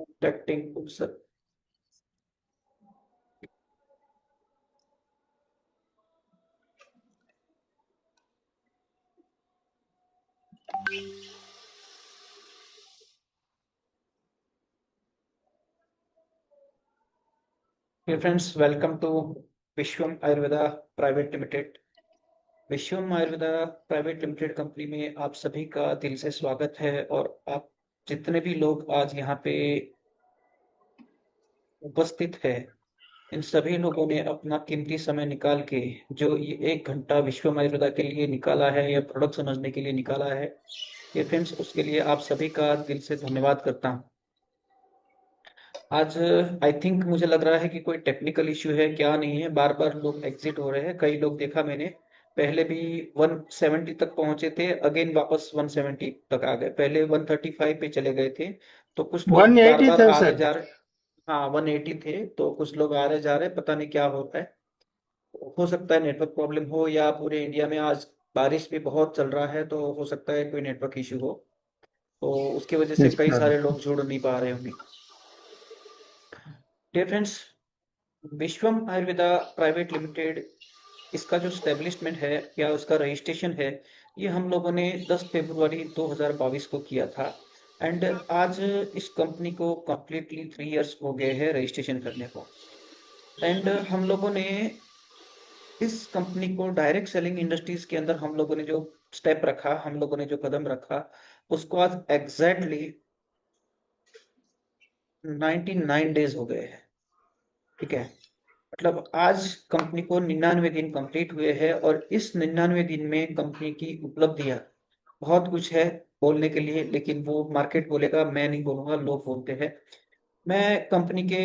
Contacting sir. Friends, welcome to Vishwam Ayurveda private limited. Vishwam Ayurveda private limited company में आप सभी का दिल से स्वागत है। और आप जितने भी लोग आज यहाँ पे उपस्थित है, इन सभी लोगों ने अपना कीमती समय निकाल के जो ये 1 घंटा विश्वम आयुर्वेदा के लिए निकाला है या प्रोडक्ट समझने के लिए निकाला है, ये फ्रेंड्स उसके लिए आप सभी का दिल से धन्यवाद करता हूँ। आज आई थिंक मुझे लग रहा है कि कोई टेक्निकल इश्यू है, क्या नहीं है। बार बार लोग एग्जिट हो रहे हैं। कई लोग देखा मैंने, पहले भी 170 तक पहुंचे थे, अगेन वापस 170 तक आ गए। पहले 135 पे चले गए थे, तो कुछ लोग बार 180 बार था आ रहे सर। जा रहे। हाँ, 180 थे, तो कुछ लोग आ रहे जा रहे, पता नहीं क्या होता है। हो सकता है नेटवर्क प्रॉब्लम हो, या पूरे इंडिया में आज बारिश भी बहुत चल रहा है, तो हो सकता है कोई नेटवर्क इश्यू हो, तो उसकी वजह से यस कई सर। सारे लोग जुड़ नहीं पा रहे होंगे। डियर फ्रेंड्स, विश्वम आयुर्वेदा प्राइवेट लिमिटेड, इसका जो स्टेब्लिशमेंट है या उसका रजिस्ट्रेशन है, ये हम लोगों ने 10 फरवरी 2022 को किया था। एंड आज इस कंपनी को कंप्लीटली 3 इयर्स हो गए हैं रजिस्ट्रेशन करने को। एंड हम लोगों ने इस कंपनी को डायरेक्ट सेलिंग इंडस्ट्रीज के अंदर हम लोगों ने जो स्टेप रखा, हम लोगों ने जो कदम रखा, उसको आज एग्जैक्टली 99 डेज हो गए हैं। ठीक है, मतलब आज कंपनी को 99 दिन कंप्लीट हुए हैं, और इस 99 दिन में कंपनी की उपलब्धियां बहुत कुछ है बोलने के लिए, लेकिन वो मार्केट बोलेगा, मैं नहीं बोलूंगा, लोग बोलते हैं। मैं कंपनी के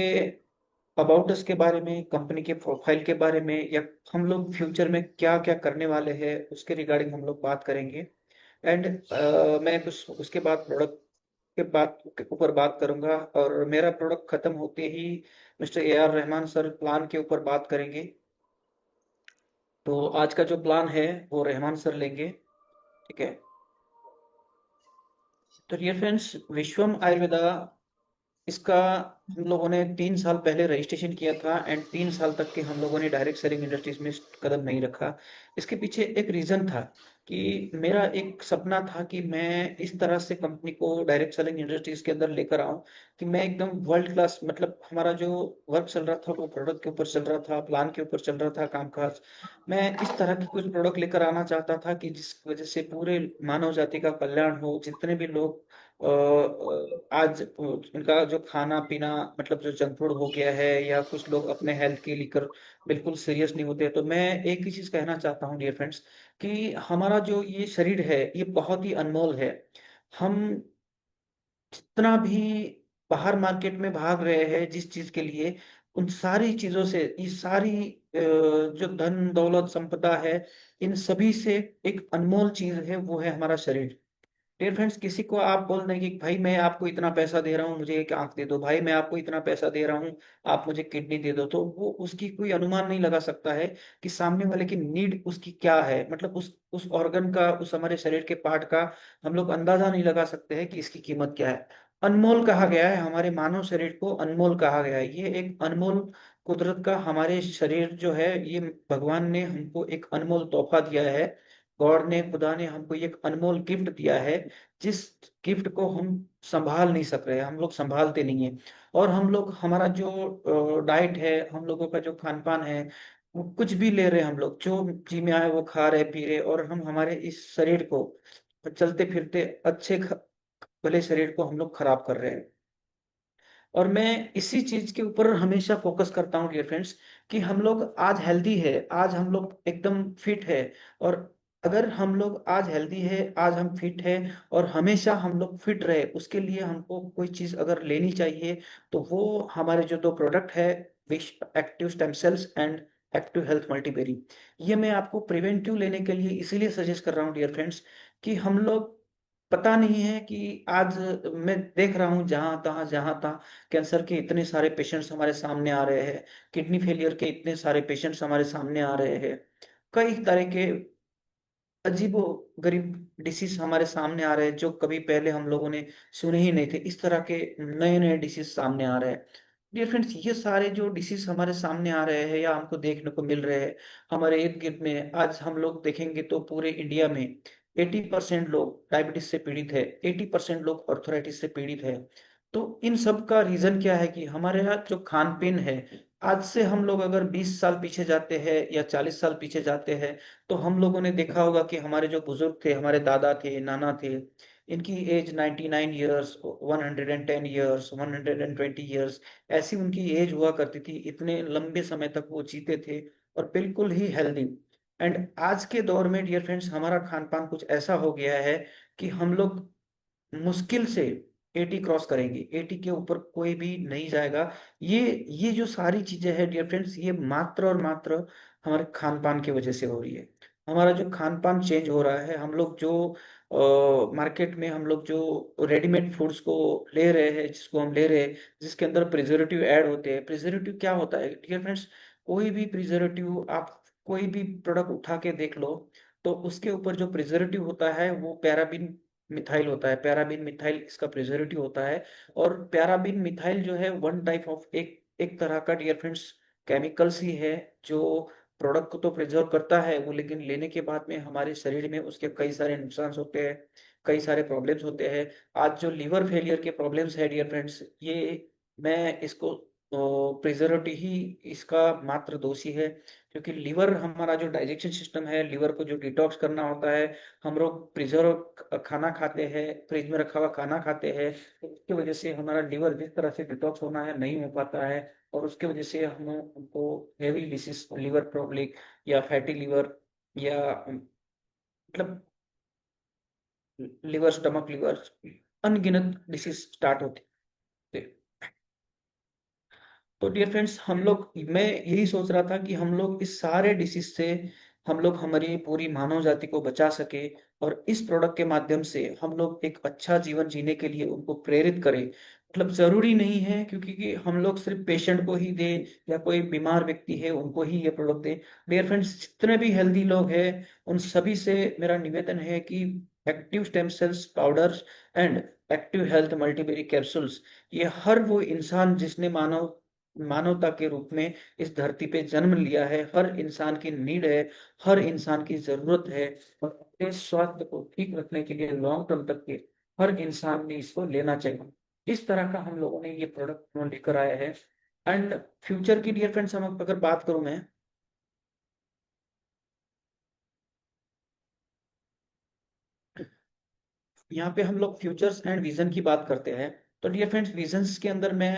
अबाउट अस के बारे में, कंपनी के प्रोफाइल के बारे में, या हम लोग फ्यूचर में क्या क्या करने वाले हैं उसके रिगार्डिंग हम लोग बात करेंगे। एंड मैं कुछ उसके बाद प्रोडक्ट के बात के ऊपर बात करूंगा, और मेरा प्रोडक्ट खत्म होते ही mister A R Rahman sir plan के ऊपर बात करेंगे। तो आज का जो प्लान है वो रहमान सर लेंगे। ठीक है, तो डियर फ्रेंड्स, विश्वम आयुर्वेदा, इसका हम लोगों ने 3 साल पहले रजिस्ट्रेशन किया था, एंड 3 साल तक के हम लोगों ने डायरेक्ट सेलिंग इंडस्ट्रीज में कदम नहीं रखा। इसके पीछे एक रीजन था कि मेरा एक सपना था कि मैं इस तरह से कंपनी को डायरेक्ट सेलिंग इंडस्ट्रीज के अंदर लेकर आऊं कि मैं एकदम वर्ल्ड क्लास, मतलब हमारा जो वर्क चल रहा था वो प्रोडक्ट के ऊपर चल रहा था, प्लान के ऊपर चल रहा था कामकाज। मैं इस तरह की कुछ प्रोडक्ट लेकर आना चाहता था कि जिस वजह से पूरे मानव जाति का कल्याण हो। जितने भी लोग आज इनका जो खाना पीना, मतलब जो जंक फूड हो गया है, या कुछ लोग अपने हेल्थ के लेकर बिल्कुल सीरियस नहीं होते, तो मैं एक ही चीज कहना चाहता हूँ डियर फ्रेंड्स, कि हमारा जो ये शरीर है ये बहुत ही अनमोल है। हम जितना भी बाहर मार्केट में भाग रहे हैं जिस चीज के लिए, उन सारी चीजों से, ये सारी जो धन दौलत संपदा है, इन सभी से एक अनमोल चीज है, वो है हमारा शरीर। डियर फ्रेंड्स, किसी को आप बोल दें कि भाई मैं आपको इतना पैसा दे रहा हूँ, मुझे एक आंख दे दो, भाई मैं आपको इतना पैसा दे रहा हूँ, आप मुझे किडनी दे दो, तो वो उसकी कोई अनुमान नहीं लगा सकता है कि सामने वाले की नीड उसकी क्या है। मतलब उस ऑर्गन का, उस हमारे शरीर के पार्ट का हम लोग अंदाजा नहीं लगा सकते हैं कि इसकी कीमत क्या है। अनमोल कहा गया है, हमारे मानव शरीर को अनमोल कहा गया है। ये एक अनमोल कुदरत का, हमारे शरीर जो है ये भगवान ने हमको एक अनमोल तोहफा दिया है। गॉड ने, खुदा ने हमको ये एक अनमोल गिफ्ट दिया है, जिस गिफ्ट को हम संभाल नहीं सक रहे, हम लोग संभालते नहीं है। और हम लोग, हमारा जो डाइट है, हम लोगों का जो खान पान है, वो कुछ भी ले रहे हैं, हम लोग जो जी में आए वो खा रहे पी रहे, और हम हमारे इस शरीर को, चलते फिरते अच्छे भले शरीर को हम लोग खराब कर रहे हैं। और मैं इसी चीज के ऊपर हमेशा फोकस करता हूँ डियर फ्रेंड्स, कि हम लोग आज हेल्दी है, आज हम लोग एकदम फिट है। और अगर हम लोग आज हेल्दी है, आज हम फिट है, और हमेशा हम लोग फिट रहे, उसके लिए हमको कोई चीज अगर लेनी चाहिए, तो वो हमारे जो दो प्रोडक्ट है, wish active stem cells and active health multiberry, ये मैं आपको प्रिवेंटिव लेने के लिए इसीलिए सजेस्ट कर रहा हूँ डियर फ्रेंड्स, कि हम लोग, पता नहीं है कि आज मैं देख रहा हूँ जहां तहाँ कैंसर के इतने सारे पेशेंट्स हमारे सामने आ रहे हैं, किडनी फेलियर के इतने सारे पेशेंट्स हमारे सामने आ रहे हैं, कई तरह के अजीबो गरीब डिसीज हमारे सामने आ रहे हैं जो कभी पहले हम लोगों ने सुने ही नहीं थे। इस तरह के नए नए डिसीज सामने आ रहे हैं। डियर फ्रेंड्स, ये सारे जो डिसीज हमारे सामने आ रहे हैं या हमको देखने को मिल रहे हैं हमारे इर्द गिर्द में, आज हम लोग देखेंगे तो पूरे इंडिया में 80% लोग डायबिटीज से पीड़ित है, 80% लोग ऑर्थराइटिस से पीड़ित है। तो इन सब का रीजन क्या है कि हमारे यहाँ जो खान पीन है, आज से हम लोग अगर 20 साल पीछे जाते हैं या 40 साल पीछे जाते हैं, तो हम लोगों ने देखा होगा कि हमारे जो बुजुर्ग थे, हमारे दादा थे, नाना थे, इनकी एज 99 ईयर्स, 110 ईयर्स, 120 ईयर्स, ऐसी उनकी एज हुआ करती थी। इतने लंबे समय तक वो जीते थे और बिल्कुल ही हेल्दी। एंड आज के दौर में डियर फ्रेंड्स, हमारा खान पान कुछ ऐसा हो गया है कि हम लोग मुश्किल से 80 क्रॉस करेंगे, 80 के ऊपर कोई भी नहीं जाएगा। ये ये जो सारी चीजें हैं डियर फ्रेंड्स, ये मात्र और मात्र हमारे खान पान की वजह से हो रही है। हमारा जो खान पान चेंज हो रहा है, हम लोग जो मार्केट में हम लोग जो रेडीमेड फूड्स को ले रहे हैं, जिसको हम ले रहे हैं, जिसके अंदर प्रिजर्वेटिव ऐड होते हैं। प्रिजर्वेटिव क्या होता है डियर फ्रेंड्स? कोई भी प्रिजर्वेटिव आप कोई भी प्रोडक्ट उठा के देख लो, तो उसके ऊपर जो प्रिजर्वेटिव होता है वो पैराबिन मिथाइल होता है। पैराबिन मिथाइल इसका प्रिजर्वेटिव होता है। और पैराबिन मिथाइल जो है वन टाइप ऑफ एक एक तरह का डियर फ्रेंड्स केमिकल्स ही है, जो प्रोडक्ट को तो प्रिजर्व करता है वो, लेकिन लेने के बाद में हमारे शरीर में उसके कई सारे नुकसान होते हैं, कई सारे प्रॉब्लम्स होते हैं। आज जो लीवर फेलियर के प्रॉब्लम्स है डियर फ्रेंड्स, ये मैं इसको प्रिजर्वेटिव ही इसका मात्र दोषी है। क्योंकि लीवर हमारा जो डाइजेशन सिस्टम है, लीवर को जो डिटॉक्स करना होता है, हम लोग प्रिजर्व खाना खाते हैं, फ्रिज में रखा हुआ खाना खाते हैं, तो उसकी वजह से हमारा लीवर जिस तरह से डिटॉक्स होना है नहीं हो पाता है। और उसके वजह से हमको हेवी डिसीज, लीवर प्रॉब्लम या फैटी लीवर या मतलब लिवर, स्टमक लिवर, अनगिनत डिसीज स्टार्ट होते हैं। तो डियर फ्रेंड्स, हम लोग मैं यही सोच रहा था कि हम लोग इस सारे डिसीज से हम लोग हमारी पूरी मानव जाति को बचा सके, और इस प्रोडक्ट के माध्यम से हम लोग एक अच्छा जीवन जीने के लिए उनको प्रेरित करें। मतलब जरूरी नहीं है क्योंकि कि हम लोग सिर्फ पेशेंट को ही दें या कोई बीमार व्यक्ति है उनको ही ये प्रोडक्ट दें। डियर फ्रेंड्स, जितने भी हेल्दी लोग हैं उन सभी से मेरा निवेदन है कि active stem cells powders and active health multiberry capsules, ये हर वो इंसान जिसने मानवता के रूप में इस धरती पे जन्म लिया है, हर इंसान की नीड है, हर इंसान की जरूरत है। और अपने स्वास्थ्य को ठीक रखने के लिए लॉन्ग टर्म तक के हर इंसान ने इसको लेना चाहिए। इस तरह का हम लोगों ने ये प्रोडक्ट लेकर आया है। एंड फ्यूचर की डियर फ्रेंड्स, हम अगर बात करूं मैं, यहाँ पे हम लोग फ्यूचर्स एंड विजन की बात करते हैं। तो डियर फ्रेंड्स, विजन्स के अंदर मैं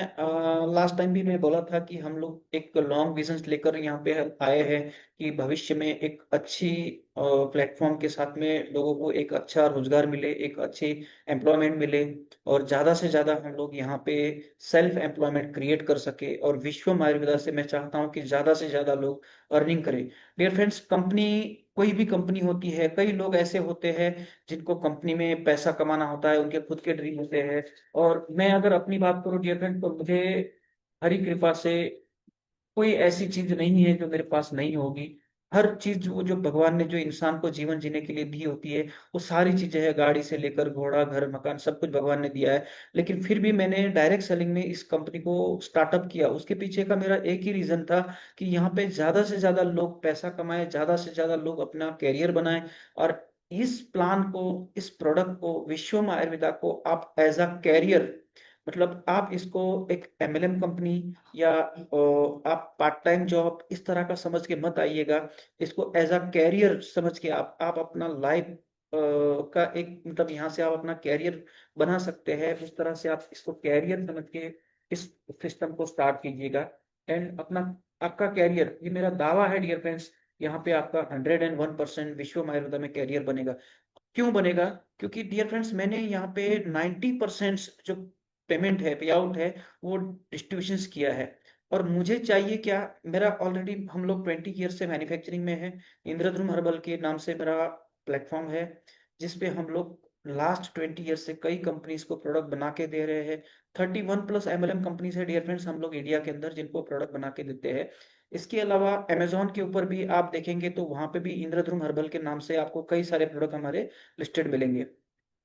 लास्ट टाइम भी मैं बोला था कि हम लोग एक लॉन्ग विजन्स लेकर यहाँ पे आए हैं कि भविष्य में एक अच्छी प्लेटफॉर्म के साथ में लोगों को एक अच्छा रोजगार मिले, एक अच्छी एम्प्लॉयमेंट मिले, और ज्यादा से ज्यादा हम लोग यहाँ पे सेल्फ एम्प्लॉयमेंट क्रिएट कर सके। और विश्वम आयुर्वेदा से मैं चाहता हूँ कि ज्यादा से ज्यादा लोग अर्निंग करें। डियर फ्रेंड्स, कंपनी, कोई भी कंपनी होती है, कई लोग ऐसे होते हैं जिनको कंपनी में पैसा कमाना होता है, उनके खुद के ड्रीम होते हैं। और मैं अगर अपनी बात करूं डियर फ्रेंड, तो मुझे हरी कृपा से कोई ऐसी चीज नहीं है जो मेरे पास नहीं होगी। हर चीज वो जो भगवान ने जो इंसान को जीवन जीने के लिए दी होती है, वो सारी चीजें है, गाड़ी से लेकर घोड़ा, घर, मकान, सब कुछ भगवान ने दिया है। लेकिन फिर भी मैंने डायरेक्ट सेलिंग में इस कंपनी को स्टार्टअप किया। उसके पीछे का मेरा एक ही रीजन था कि यहाँ पे ज्यादा से ज्यादा लोग पैसा कमाए, ज्यादा से ज्यादा लोग अपना कैरियर बनाए। और इस प्लान को, इस प्रोडक्ट को, विश्वम आयुर्वेदा को आप एज अ कैरियर, मतलब आप इसको एक एमएलएम कंपनी या आप पार्ट टाइम जॉब इस तरह का समझ के मत आइएगा। इसको एज अ कैरियर समझ के आप अपना लाइफ का एक, मतलब यहाँ से आप अपना कैरियर बना सकते हैं। उस तरह से आप इसको कैरियर समझ के इस सिस्टम को स्टार्ट कीजिएगा। एंड अपना, आपका कैरियर, ये मेरा दावा है डियर फ्रेंड्स, यहाँ पे आपका 101% विश्व आयुर्वेदा में कैरियर बनेगा। क्यों बनेगा? क्योंकि डियर फ्रेंड्स, मैंने यहाँ पे 90% जो पेमेंट है, पे आउट है, वो डिस्ट्रीब्यूशन किया है। और मुझे चाहिए क्या? मेरा ऑलरेडी, हम लोग 20 ईयर से मैन्युफैक्चरिंग में है। इंद्रधनुष हर्बल के नाम से मेरा प्लेटफॉर्म है, जिसपे हम लोग लास्ट 20 ईयर से कई कंपनीज को प्रोडक्ट बना के दे रहे हैं। 31+ MLM कंपनीज है डियर फ्रेंड्स हम लोग इंडिया के अंदर जिनको प्रोडक्ट बना के देते हैं। इसके अलावा अमेजोन के ऊपर भी आप देखेंगे तो वहां पे भी इंद्रधनुष हर्बल के नाम से आपको कई सारे प्रोडक्ट हमारे लिस्टेड मिलेंगे।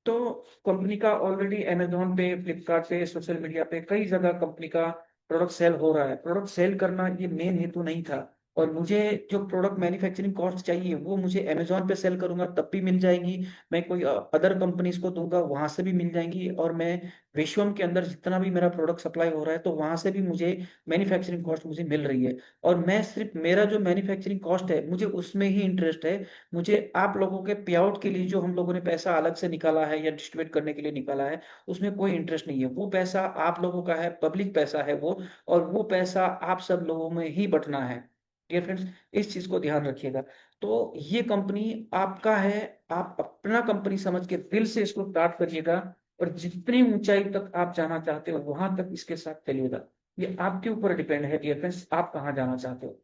तो कंपनी का ऑलरेडी अमेजोन पे, फ्लिपकार्ट पे, सोशल मीडिया पे कई जगह कंपनी का प्रोडक्ट सेल हो रहा है। प्रोडक्ट सेल करना ये मेन हेतु नहीं था। और मुझे जो प्रोडक्ट मैन्युफैक्चरिंग कॉस्ट चाहिए वो मुझे अमेजोन पे सेल करूंगा तब भी मिल जाएगी। मैं कोई अदर कंपनीज को दूंगा वहां से भी मिल जाएंगी। और मैं विश्वम के अंदर जितना भी मेरा प्रोडक्ट सप्लाई हो रहा है तो वहां से भी मुझे मैन्युफैक्चरिंग कॉस्ट मुझे मिल रही है। और मैं सिर्फ मेरा जो मैन्युफैक्चरिंग कॉस्ट है मुझे उसमें ही इंटरेस्ट है। मुझे आप लोगों के पे आउट के लिए जो हम लोगों ने पैसा अलग से निकाला है या डिस्ट्रीब्यूट करने के लिए निकाला है उसमें कोई इंटरेस्ट नहीं है। वो पैसा आप लोगों का है, पब्लिक पैसा है वो। और वो पैसा आप सब लोगों में ही बंटना है। डियर फ्रेंड्स, इस चीज को ध्यान रखिएगा। तो ये कंपनी आपका है। आप अपना कंपनी समझ के दिल से इसको स्टार्ट करिएगा। और जितनी ऊंचाई तक आप जाना चाहते हो वहां तक इसके साथ चलिएगा। ये आपके ऊपर डिपेंड है डियर फ्रेंड्स, आप कहाँ जाना चाहते हो।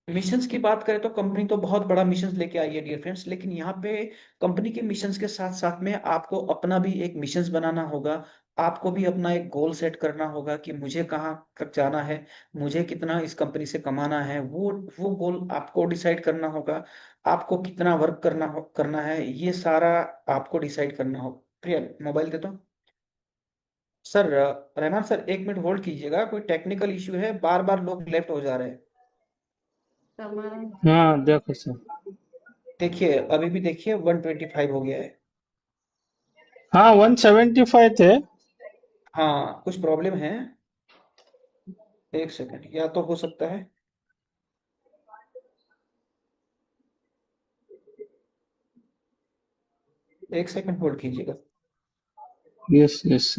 मिशंस की बात करें तो कंपनी तो बहुत बड़ा मिशंस लेके आई है डियर फ्रेंड्स। लेकिन यहाँ पे कंपनी के मिशंस के साथ साथ में आपको अपना भी एक मिशंस बनाना होगा। आपको भी अपना एक गोल सेट करना होगा कि मुझे कहाँ तक जाना है, मुझे कितना इस कंपनी से कमाना है। वो गोल आपको डिसाइड करना होगा। आपको कितना वर्क करना है ये सारा आपको डिसाइड करना होगा। प्रिया, मोबाइल दे दो। Sir, Rahman sir 1 minute hold कीजिएगा, कोई टेक्निकल इश्यू है, बार बार लोग लेफ्ट हो जा रहे हैं। हाँ देखो सर। देखिए, अभी भी देखिए 125 हो गया है। हाँ 175 थे। हाँ, कुछ प्रॉब्लम है। एक सेकंड, या तो हो सकता है। एक सेकंड होल्ड कीजिएगा। Yes yes.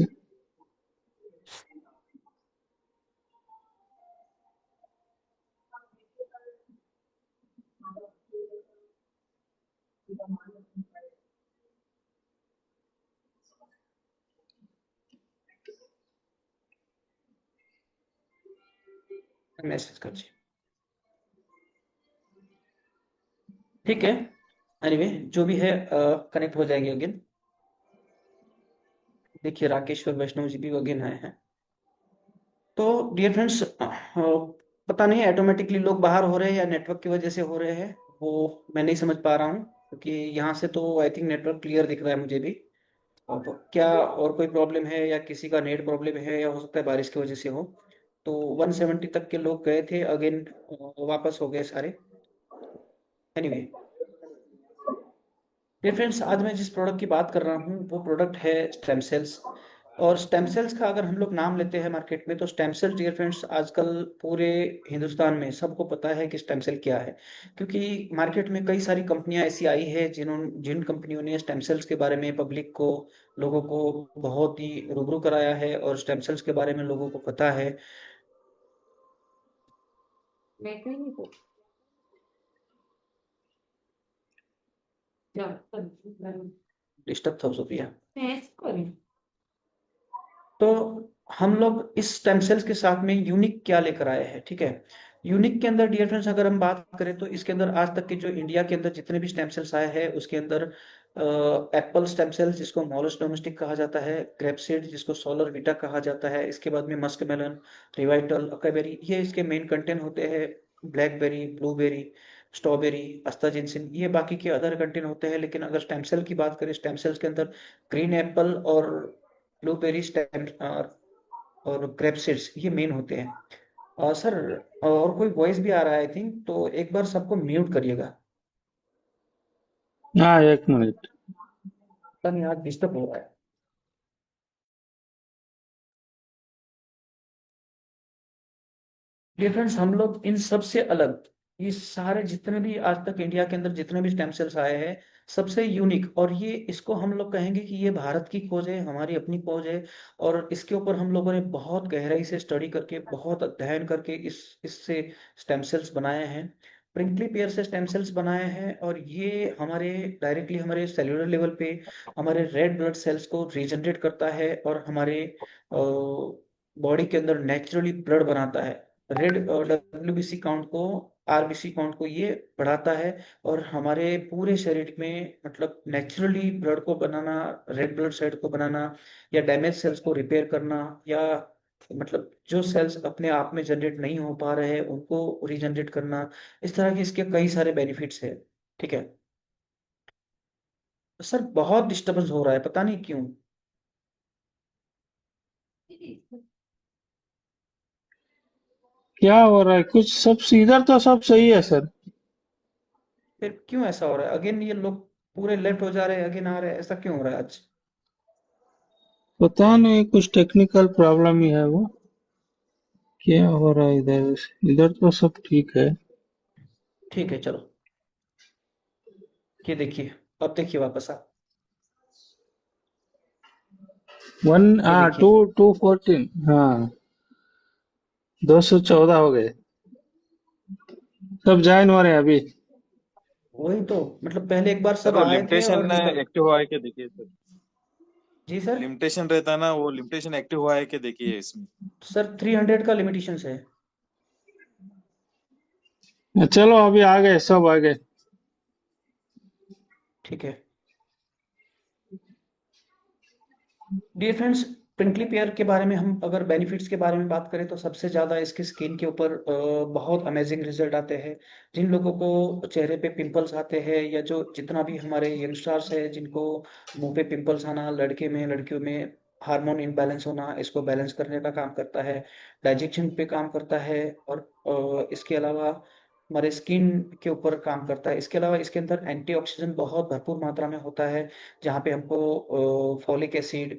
मैसेज कर दीजिए। ठीक है। एनीवे, जो भी है कनेक्ट हो जाएंगे अगेन। देखिए, राकेश्वर वैष्णव जी भी अगेन आए हैं। तो डियर फ्रेंड्स, पता नहीं ऑटोमेटिकली लोग बाहर हो रहे हैं या नेटवर्क की वजह से हो रहे हैं, वो मैं नहीं समझ पा रहा हूँ। क्योंकि यहाँ से तो आई थिंक नेटवर्क क्लियर दिख रहा है मुझे भी। अब क्या और कोई प्रॉब्लम है या किसी का नेट प्रॉब्लम है या हो सकता है बारिश की वजह से हो। तो 170 तक के लोग गए थे अगेन, वापस हो गए सारे। एनीवे, डियर फ्रेंड्स, आज मैं जिस प्रोडक्ट की बात कर रहा हूँ वो प्रोडक्ट है स्टेम सेल्स। और स्टेम सेल्स का अगर हम लोग नाम लेते हैं मार्केट में तो स्टेम सेल्स डियर फ्रेंड्स आजकल पूरे हिंदुस्तान में सबको पता है कि स्टेम सेल क्या है। क्योंकि मार्केट में कई सारी कंपनियां ऐसी आई है जिन कंपनियों ने स्टेम सेल्स के बारे में पब्लिक को, लोगों को बहुत ही रूबरू कराया है और स्टेम सेल्स के बारे में लोगों को पता है। डिस्टर्ब था सोफिया। तो हम लोग इस स्टेम सेल्स के साथ में यूनिक क्या लेकर आए हैं, ठीक है। यूनिक के अंदर डियर फ्रेंड्स अगर हम बात करें तो इसके अंदर आज तक के जो इंडिया के अंदर जितने भी स्टेम सेल्स आए हैं उसके अंदर एप्पल स्टेम सेल्स जिसको मॉलस डोमेस्टिक कहा जाता है, ग्रेपसीड जिसको सोलर विटा कहा जाता है, इसके बाद में मस्क मेलन, रिवाइटल, अकाबेरी, ये इसके मेन कंटेंट होते हैं। ब्लैकबेरी, ब्लूबेरी, स्ट्रॉबेरी, अस्ताजिनसिन, ये बाकी के अदर कंटेंट होते हैं। लेकिन अगर स्टेम सेल की बात करें, स्टेम सेल्स के अंदर ग्रीन एप्पल और ब्लूबेरी स्टेम और ग्रेप सीड्स ये मेन होते हैं। और सर, और कोई वॉइस भी आ रहा है आई थिंक, तो एक बार सबको म्यूट करिएगा। हाँ एक मिनट। पता नहीं आज डिस्टर्ब हो रहा है। डिफरेंस हम लोग इन सब से अलग, ये सारे जितने भी आज तक इंडिया के अंदर जितने भी स्टेम सेल्स आए हैं सबसे यूनिक, और ये इसको हम लोग कहेंगे कि ये भारत की खोज है, हमारी अपनी खोज है। और इसके ऊपर हम लोगों ने बहुत गहराई से स्टडी करके, बहुत अध्ययन करके इससे स्टेम सेल्स बनाए हैं। प्रिंकली पेयर से स्टेम सेल्स बनाए हैं और ये हमारे डायरेक्टली हमारे सेल्यूलर लेवल पे हमारे रेड ब्लड सेल्स को रीजनरेट करता है और हमारे बॉडी के अंदर नेचुरली ब्लड बनाता है। रेड WBC काउंट को आरबीसी काउंट को ये बढ़ाता है और हमारे पूरे शरीर में मतलब नेचुरली ब्लड को बनाना, रेड ब्लड सेल को बनाना या डैमेज सेल्स को रिपेयर करना, या मतलब जो सेल्स अपने आप में जनरेट नहीं हो पा रहे हैं उनको रीजनरेट करना, इस तरह के इसके कई सारे बेनिफिट्स है। ठीक है। सर बहुत डिस्टरबेंस हो रहा है, पता नहीं क्यों। क्या हो रहा है? कुछ सब इधर तो सब सही है सर। फिर क्यों ऐसा हो रहा है? अगेन ये लोग पूरे लेफ्ट हो जा रहे हैं, अगेन आ रहे हैं, ऐसा क्यों हो रहा है आज? पता नहीं, कुछ टेक्निकल प्रॉब्लम ही है वो। क्या हो रहा है इधर? इधर तो सब ठीक है। ठीक है चलो, ये देखिए, अब देखिए वापस आप, वन, ये हाँ, देखिए। 214, हाँ, 214 हो गए। सब ज्वाइन हो रहे हैं अभी। वही तो, मतलब पहले एक बार सर सब वो आए थे और लिमिटेशन निकल। एक्टिव हुआ है क्या देखिए सर। जी सर। लिमिटेशन रहता है ना, वो लिमिटेशन एक्टिव हुआ है क्या देखिए इसमें। सर 300 का लिमिटेशन है। चलो अभी आ गए, सब आ गए। ठीक है। डियर फ्रेंड्स, प्रिंकली पेयर के बारे में हम अगर बेनिफिट्स के बारे में बात करें तो सबसे ज़्यादा इसके स्किन के ऊपर बहुत अमेजिंग रिजल्ट आते हैं। जिन लोगों को चेहरे पे पिंपल्स आते हैं, या जो जितना भी हमारे यंगस्टर्स है जिनको मुंह पे पिंपल्स आना, लड़के में लड़कियों में हार्मोन इम्बैलेंस होना, इसको बैलेंस करने का काम करता है। डाइजेशन पे काम करता है। और इसके अलावा हमारे स्किन के ऊपर काम करता है। इसके अलावा इसके अंदर एंटीऑक्सीडेंट बहुत भरपूर मात्रा में होता है, जहाँ पे हमको folic acid,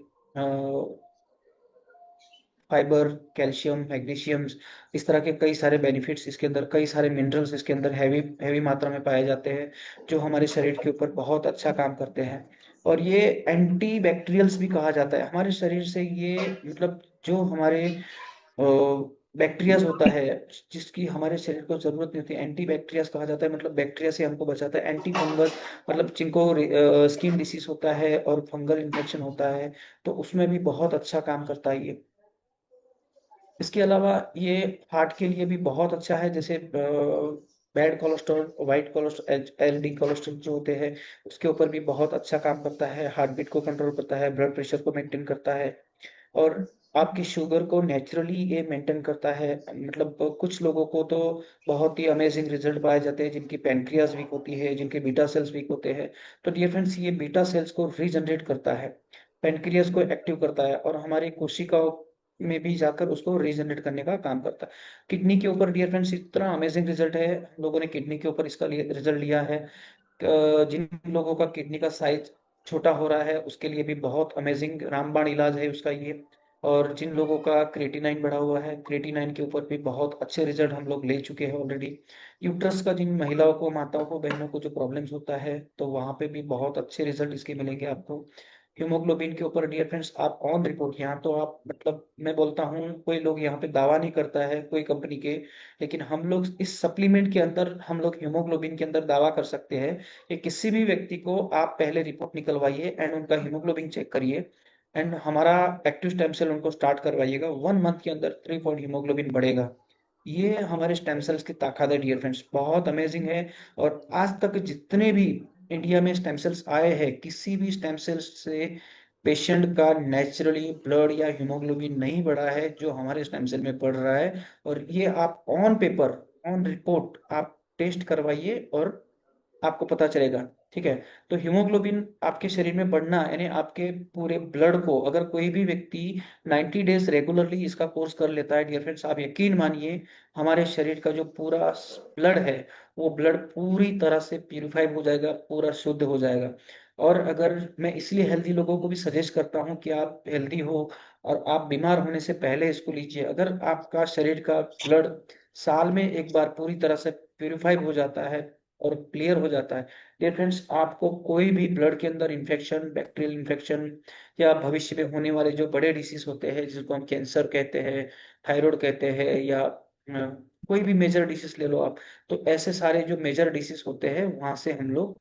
fibre, calcium, magnesium, इस तरह के कई सारे बेनिफिट्स इसके अंदर, कई सारे मिनरल्स इसके अंदर हैवी हैवी मात्रा में पाए जाते हैं, जो हमारे शरीर के ऊपर बहुत अच्छा काम करते हैं। और ये एंटी बैक्टीरियल्स भी कहा जाता है हमारे शरीर से। ये मतलब जो हमारे बैक्टीरियाज होता है जिसकी हमारे शरीर को जरूरत नहीं होती, एंटी बैक्टीरियाज कहा जाता है, मतलब बैक्टीरिया से हमको बचाता है। एंटी फंगस, मतलब जिनको स्किन डिसीज होता है और फंगल इन्फेक्शन होता है, तो उसमें भी बहुत अच्छा काम करता है ये। इसके अलावा ये हार्ट के लिए भी बहुत अच्छा है, जैसे bad cholesterol, white cholesterol, LD cholesterol जो होते हैं, उसके ऊपर भी बहुत अच्छा काम करता है। हार्ट बीट को कंट्रोल करता है, ब्लड प्रेशर को मेंटेन करता है, और आपकी शुगर को नेचुरली ये मेंटेन करता है। मतलब कुछ लोगों को तो बहुत ही अमेजिंग रिजल्ट पाए जाते हैं जिनकी पैनक्रियाज वीक होती है, जिनके बीटा सेल्स वीक होते हैं। तो डियर फ्रेंड्स, ये बीटा सेल्स को रीजनरेट करता है, पैनक्रियाज को एक्टिव करता है, और हमारी कोशिकाओं में भी जाकर उसको रीजनरेट करने का काम करता है। किडनी के ऊपर डियर फ्रेंड्स इतना अमेजिंग रिजल्ट है, हम लोगों ने किडनी के ऊपर इसका रिजल्ट लिया है। जिन लोगों का किडनी का साइज छोटा हो रहा है उसके लिए भी बहुत अमेजिंग रामबाण इलाज है उसका ये। और जिन लोगों का क्रेटिनाइन बढ़ा हुआ है, क्रेटिनाइन के ऊपर भी बहुत अच्छे रिजल्ट हम लोग ले चुके हैं ऑलरेडी। यूट्रस का जिन महिलाओं को, माताओं को, बहनों को जो प्रॉब्लम्स होता है, तो वहां पे भी बहुत अच्छे रिजल्ट इसके मिलेंगे आपको। हीमोग्लोबिन के ऊपर डियर फ्रेंड्स, आप ऑन रिपोर्ट, यहाँ तो आप मतलब मैं बोलता हूँ कोई लोग यहाँ पे दावा नहीं करता है कोई कंपनी के, लेकिन हम लोग इस सप्लीमेंट के अंदर, हम लोग हीमोग्लोबिन के अंदर दावा कर सकते हैं कि किसी भी व्यक्ति को आप पहले रिपोर्ट निकलवाइए एंड उनका हीमोग्लोबिन चेक करिए, एंड हमारा एक्टिव स्टेम सेल उनको स्टार्ट करवाइएगा, 1 मंथ के अंदर 3 पॉइंट हीमोग्लोबिन बढ़ेगा। ये हमारे स्टेम सेल्स की ताकत है डियर फ्रेंड्स, बहुत अमेजिंग है। और आज तक जितने भी इंडिया में स्टेम सेल्स आए हैं, किसी भी स्टेम सेल्स से पेशेंट का नेचुरली ब्लड या हीमोग्लोबिन नहीं बढ़ा है जो हमारे स्टेम सेल में बढ़ रहा है। और ये आप ऑन पेपर, ऑन रिपोर्ट आप टेस्ट करवाइए और आपको पता चलेगा। ठीक है। तो हीमोग्लोबिन आपके शरीर में बढ़ना, यानी आपके पूरे ब्लड को, अगर कोई भी व्यक्ति 90 डेज रेगुलरली इसका कोर्स कर लेता है डियर फ्रेंड्स, आप यकीन मानिए हमारे शरीर का जो पूरा ब्लड है, वो ब्लड पूरी तरह से प्यूरिफाई हो जाएगा, पूरा शुद्ध हो जाएगा। और अगर मैं इसलिए हेल्दी लोगों को भी सजेस्ट करता हूँ कि आप हेल्दी हो और आप बीमार होने से पहले इसको लीजिए। अगर आपका शरीर का ब्लड साल में एक बार पूरी तरह से प्यूरिफाई हो जाता है और क्लियर हो जाता है, डियर फ्रेंड्स, आपको कोई भी ब्लड के अंदर इन्फेक्शन, बैक्टीरियल इन्फेक्शन, या भविष्य में होने वाले जो बड़े डिसीज होते हैं जिसको हम कैंसर कहते हैं, थायराइड कहते हैं, या कोई भी मेजर डिसीज ले लो आप, तो ऐसे सारे जो मेजर डिसीज होते हैं वहां से हम लोग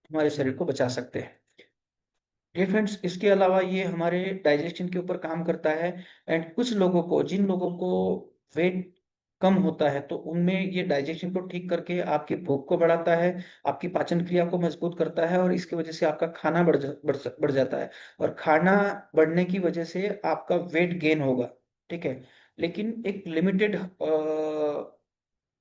हमारे शरीर को बचा सकते हैं। डियर फ्रेंड्स, इसके अलावा ये हमारे डाइजेशन के ऊपर काम करता है। एंड कुछ लोगों को, जिन लोगों को वेट कम होता है, तो उनमें ये डाइजेशन को ठीक करके आपकी भूख को बढ़ाता है, आपकी पाचन क्रिया को मजबूत करता है, और इसकी वजह से आपका खाना बढ़ जाता है, और खाना बढ़ने की वजह से आपका वेट गेन होगा। ठीक है, लेकिन एक लिमिटेड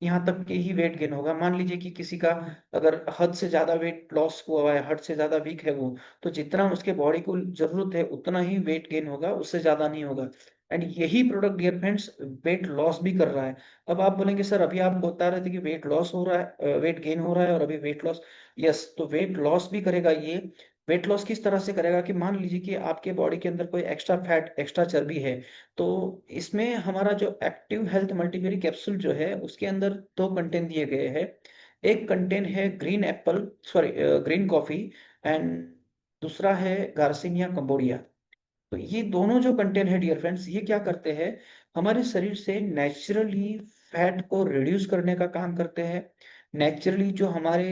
यहाँ तक के ही वेट गेन होगा। मान लीजिए कि किसी का अगर हद से ज्यादा वेट लॉस हुआ है, हद से ज्यादा वीक है वो, तो जितना उसके बॉडी को जरूरत है उतना ही वेट गेन होगा, उससे ज्यादा नहीं होगा। एंड यही product dear friends weight loss भी कर रहा है। अब आप बोलेंगे सर अभी आप बता रहे थे कि वेट लॉस हो रहा है, वेट गेन हो रहा है, और अभी वेट लॉस। यस, तो वेट लॉस भी करेगा ये। वेट लॉस किस तरह से करेगा कि मान लीजिए कि आपके बॉडी के अंदर कोई एक्स्ट्रा फैट, एक्स्ट्रा चर्बी है, तो इसमें हमारा जो एक्टिव हेल्थ मल्टीबेरी कैप्सूल जो है उसके अंदर दो कंटेंट दिए गए हैं। एक कंटेंट है green Apple, sorry green coffee, and दूसरा है गार्सिनिया कंबोडिया। तो ये दोनों जो कंटेंट है डियर फ्रेंड्स, ये क्या करते हैं, हमारे शरीर से नेचुरली फैट को रिड्यूस करने का काम करते हैं। नेचुरली जो हमारे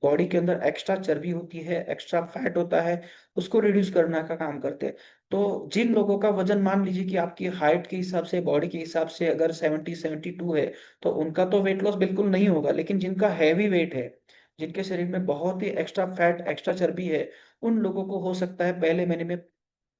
बॉडी के अंदर एक्स्ट्रा चर्बी होती है, एक्स्ट्रा फैट होता है, उसको रिड्यूस करने का काम करते हैं। तो जिन लोगों का वजन मान लीजिए कि आपकी हाइट के हिसाब से, बॉडी के हिसाब से अगर 72 है, तो उनका तो वेट लॉस बिल्कुल नहीं होगा। लेकिन जिनका हैवी वेट है, जिनके शरीर में बहुत ही एक्स्ट्रा फैट, एक्स्ट्रा चर्बी है, उन लोगों को हो सकता है पहले महीने में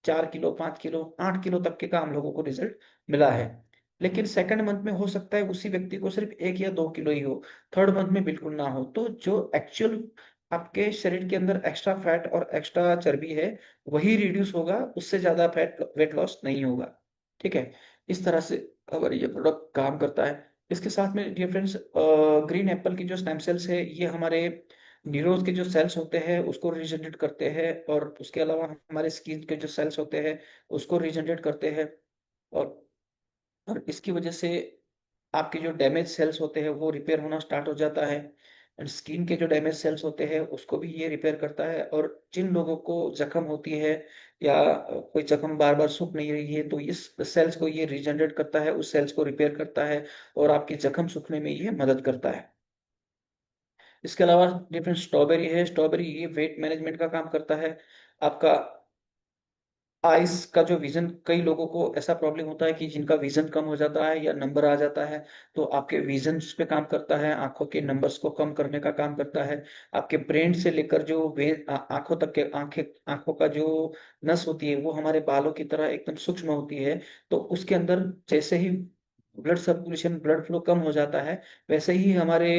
4 किलो, 5 किलो, 8 किलो तक के का हम लोगों को रिजल्ट मिला है। लेकिन सेकंड मंथ में हो सकता है उसी व्यक्ति को सिर्फ 1 या 2 किलो ही हो, थर्ड मंथ में बिल्कुल ना हो। तो जो एक्चुअल आपके शरीर के अंदर एक्स्ट्रा फैट और एक्स्ट्रा चर्बी है वही रिड्यूस होगा, उससे ज्यादा फैट वेट लॉस नहीं होगा। ठीक है, इस तरह से अगर ये प्रोडक्ट काम करता है। इसके साथ में डियर फ्रेंड्स, ग्रीन एप्पल की जो स्टेम सेल्स है ये हमारे न्यूरॉन्स के जो सेल्स होते हैं उसको रीजनरेट करते हैं, और उसके अलावा हमारे स्किन के जो सेल्स होते हैं उसको रीजनरेट करते हैं। और इसकी वजह से आपके जो डैमेज सेल्स होते हैं वो रिपेयर होना स्टार्ट हो जाता है। एंड स्किन के जो डैमेज सेल्स होते हैं उसको भी ये रिपेयर करता है। और जिन लोगों को जख्म होती है, या कोई जख्म बार बार सूख नहीं रही है, तो इस सेल्स को ये रीजनरेट करता है, उस सेल्स को रिपेयर करता है, और आपके जख्म सूखने में ये मदद करता है। इसके अलावा डिफरेंट स्ट्रॉबेरी है, स्ट्रॉबेरी ये वेट मैनेजमेंट का काम करता है। आपका आइस का जो विजन, कई लोगों को ऐसा प्रॉब्लम होता है कि जिनका विजन कम हो जाता है या नंबर आ जाता है, तो आपके विजन पे काम करता है, आंखों के नंबर्स को कम करने का काम करता है। आपके ब्रेन से लेकर जो वे आंखों तक के आंखों का जो नस होती है वो हमारे बालों की तरह एकदम सूक्ष्म होती है। तो उसके अंदर जैसे ही ब्लड सर्कुलेशन, ब्लड फ्लो कम हो जाता है, वैसे ही हमारे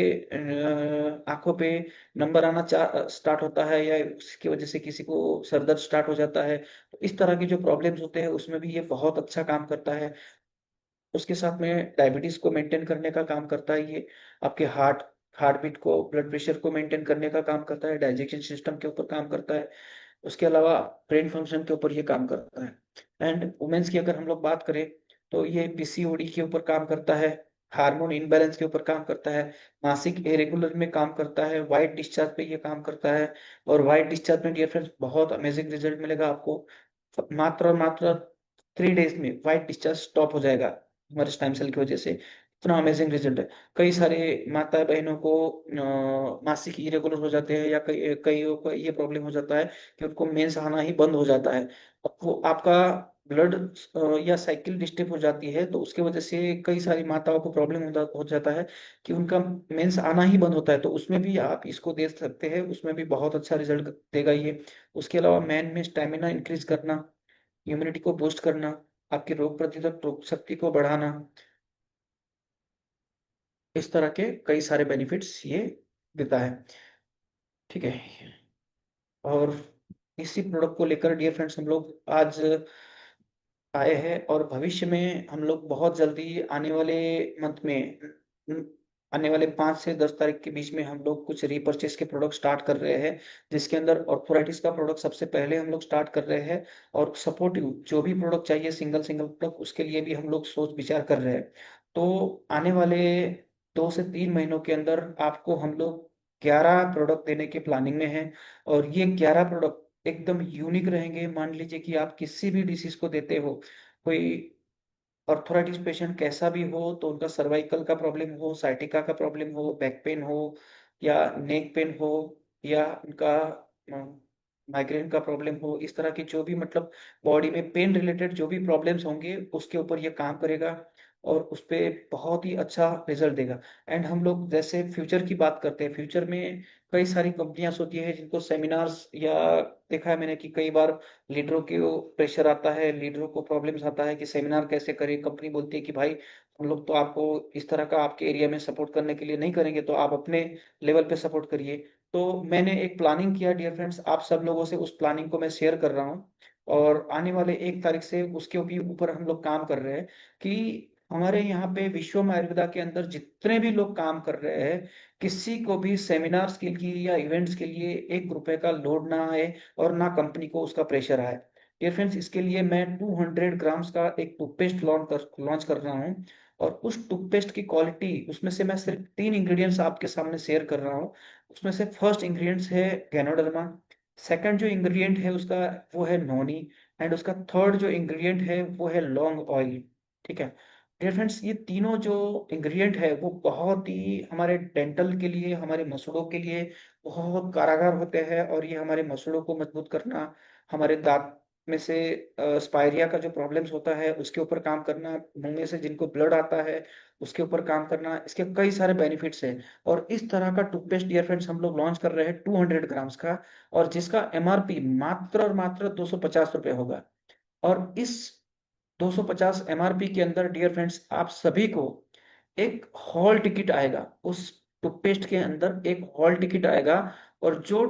आंखों पे नंबर आना स्टार्ट होता है, या उसकी वजह से किसी को सर दर्द स्टार्ट हो जाता है। तो इस तरह के जो प्रॉब्लम्स होते हैं उसमें भी ये बहुत अच्छा काम करता है। उसके साथ में डायबिटीज को मेंटेन करने का काम करता है ये। आपके हार्ट बीट को, ब्लड प्रेशर को मेंटेन करने का काम करता है, डाइजेशन सिस्टम के ऊपर काम करता है। उसके अलावा ब्रेन फंक्शन के ऊपर ये काम करता है। एंड वुमेन्स की अगर हम लोग बात करें, तो ये पीसीओडी के ऊपर काम करता है, हार्मोन इनबैलेंस के ऊपर काम करता है, मासिक इरेगुलर में काम करता है, वाइट डिस्चार्ज पे ये काम करता है। और वाइट डिस्चार्ज में डियर फ्रेंड्स बहुत अमेजिंग रिजल्ट मिलेगा आपको। मात्र और मात्र 3 डेज में वाइट डिस्चार्ज स्टॉप हो जाएगा हमारे स्टेम सेल की वजह से। इतना अमेजिंग रिजल्ट है। कई सारे माता बहनों को मासिक इरेगुलर हो जाते हैं, या कईयों को ये प्रॉब्लम हो जाता है कि उनको मेंस आना ही बंद हो जाता है। अब वो आपका ब्लड या साइकिल डिस्टर्ब हो जाती है, तो उसके वजह से कई सारी माताओं को प्रॉब्लम हो जाता है कि उनका मेंस आना ही बंद होता है। तो उसमें भी आप इसको दे सकते हैं, उसमें भी बहुत अच्छा रिजल्ट देगा ये। उसके अलावा मैन में स्टेमिना इंक्रीज करना, इम्यूनिटी को बूस्ट करना, आपकी रोग प्रतिरोधक शक्ति को बढ़ाना, इस तरह के कई सारे बेनिफिट्स ये देता है। ठीक है, और इसी प्रोडक्ट को लेकर डियर फ्रेंड्स हम लोग आज आए हैं, और भविष्य में हम लोग बहुत जल्दी आने वाले मंथ में, न- आने वाले 5 से 10 तारीख के बीच में हम लोग कुछ रीपर्चेस के प्रोडक्ट स्टार्ट कर रहे हैं, जिसके अंदर ऑर्थराइटिस का प्रोडक्ट सबसे पहले हम लोग स्टार्ट कर रहे हैं। और सपोर्टिव जो भी प्रोडक्ट चाहिए, सिंगल सिंगल प्रोडक्ट, उसके लिए भी हम लोग सोच विचार कर रहे हैं। तो आने वाले 2 से 3 महीनों के अंदर आपको हम लोग 11 प्रोडक्ट देने के प्लानिंग में हैं। और ये 11 प्रोडक्ट एकदम यूनिक रहेंगे। मान लीजिए कि आप किसी भी डिसीज को देते हो, कोई ऑर्थराइटिस पेशेंट कैसा भी हो, तो उनका सर्वाइकल का प्रॉब्लम हो, साइटिका का प्रॉब्लम हो, बैक पेन हो, या नेक पेन हो, या उनका माइग्रेन का प्रॉब्लम हो, इस तरह की जो भी मतलब बॉडी में पेन रिलेटेड जो भी प्रॉब्लम्स होंगे उसके ऊपर ये काम करेगा। और उस पे बहुत ही अच्छा रिजल्ट देगा। एंड हम लोग जैसे फ्यूचर की बात करते हैं, फ्यूचर में कई सारी कंपनियां होती है जिनको सेमिनार्स या देखा है मैंने कि कई बार लीडरों को प्रेशर आता है, लीडरों को प्रॉब्लम्स आता है कि सेमिनार कैसे करें। कंपनी बोलती है कि भाई हम लोग तो आपको इस तरह का आपके एरिया में सपोर्ट करने के लिए नहीं करेंगे, तो आप अपने लेवल पे सपोर्ट करिए। तो मैंने एक प्लानिंग किया डियर फ्रेंड्स, आप सब लोगों से उस प्लानिंग को मैं शेयर कर रहा हूँ। और आने वाले 1 तारीख से उसके ऊपर हम लोग काम कर रहे हैं कि हमारे यहाँ पे विश्वम आयुर्वेदा के अंदर जितने भी लोग काम कर रहे हैं, किसी को भी सेमिनार्स के लिए या इवेंट्स के लिए 1 रुपए का लोड ना आए और ना कंपनी को उसका प्रेशर आए। डियर फ्रेंड्स, इसके लिए मैं 200 ग्राम्स का एक टूथपेस्ट लॉन्च कर रहा हूँ। और उस टूथपेस्ट की क्वालिटी, उसमें से मैं सिर्फ 3 इंग्रेडिएंट्स आपके सामने शेयर कर रहा हूँ। उसमें से फर्स्ट इंग्रेडिएंट्स है गैनोडर्मा, सेकंड जो इंग्रेडिएंट है उसका वो है नोनी, एंड उसका थर्ड जो इंग्रेडिएंट है वो है लौंग ऑयल। ठीक है डियर फ्रेंड्स, ये तीनों जो इंग्रेडिएंट है वो बहुत ही हमारे डेंटल के लिए, हमारे मसूड़ों के लिए बहुत कारागार होते हैं। और ये हमारे मसूड़ों को मजबूत करना, हमारे दांत में से स्पायरिया का जो प्रॉब्लम्स होता है उसके ऊपर काम करना, मुंह में से जिनको ब्लड आता है उसके ऊपर काम करना, इसके कई सारे बेनिफिट्स हैं। और इस तरह का टूथपेस्ट डियर फ्रेंड्स हम लोग लॉन्च कर रहे हैं 200 ग्राम्स का, और जिसका एमआरपी मात्र और मात्र 250 रुपये होगा। और इस 250 एमआरपी के अंदर डियर फ्रेंड्स आप सभी को एक हॉल टिकट आएगा। उस टूथपेस्ट के अंदर एक हॉल टिकट आएगा, और जो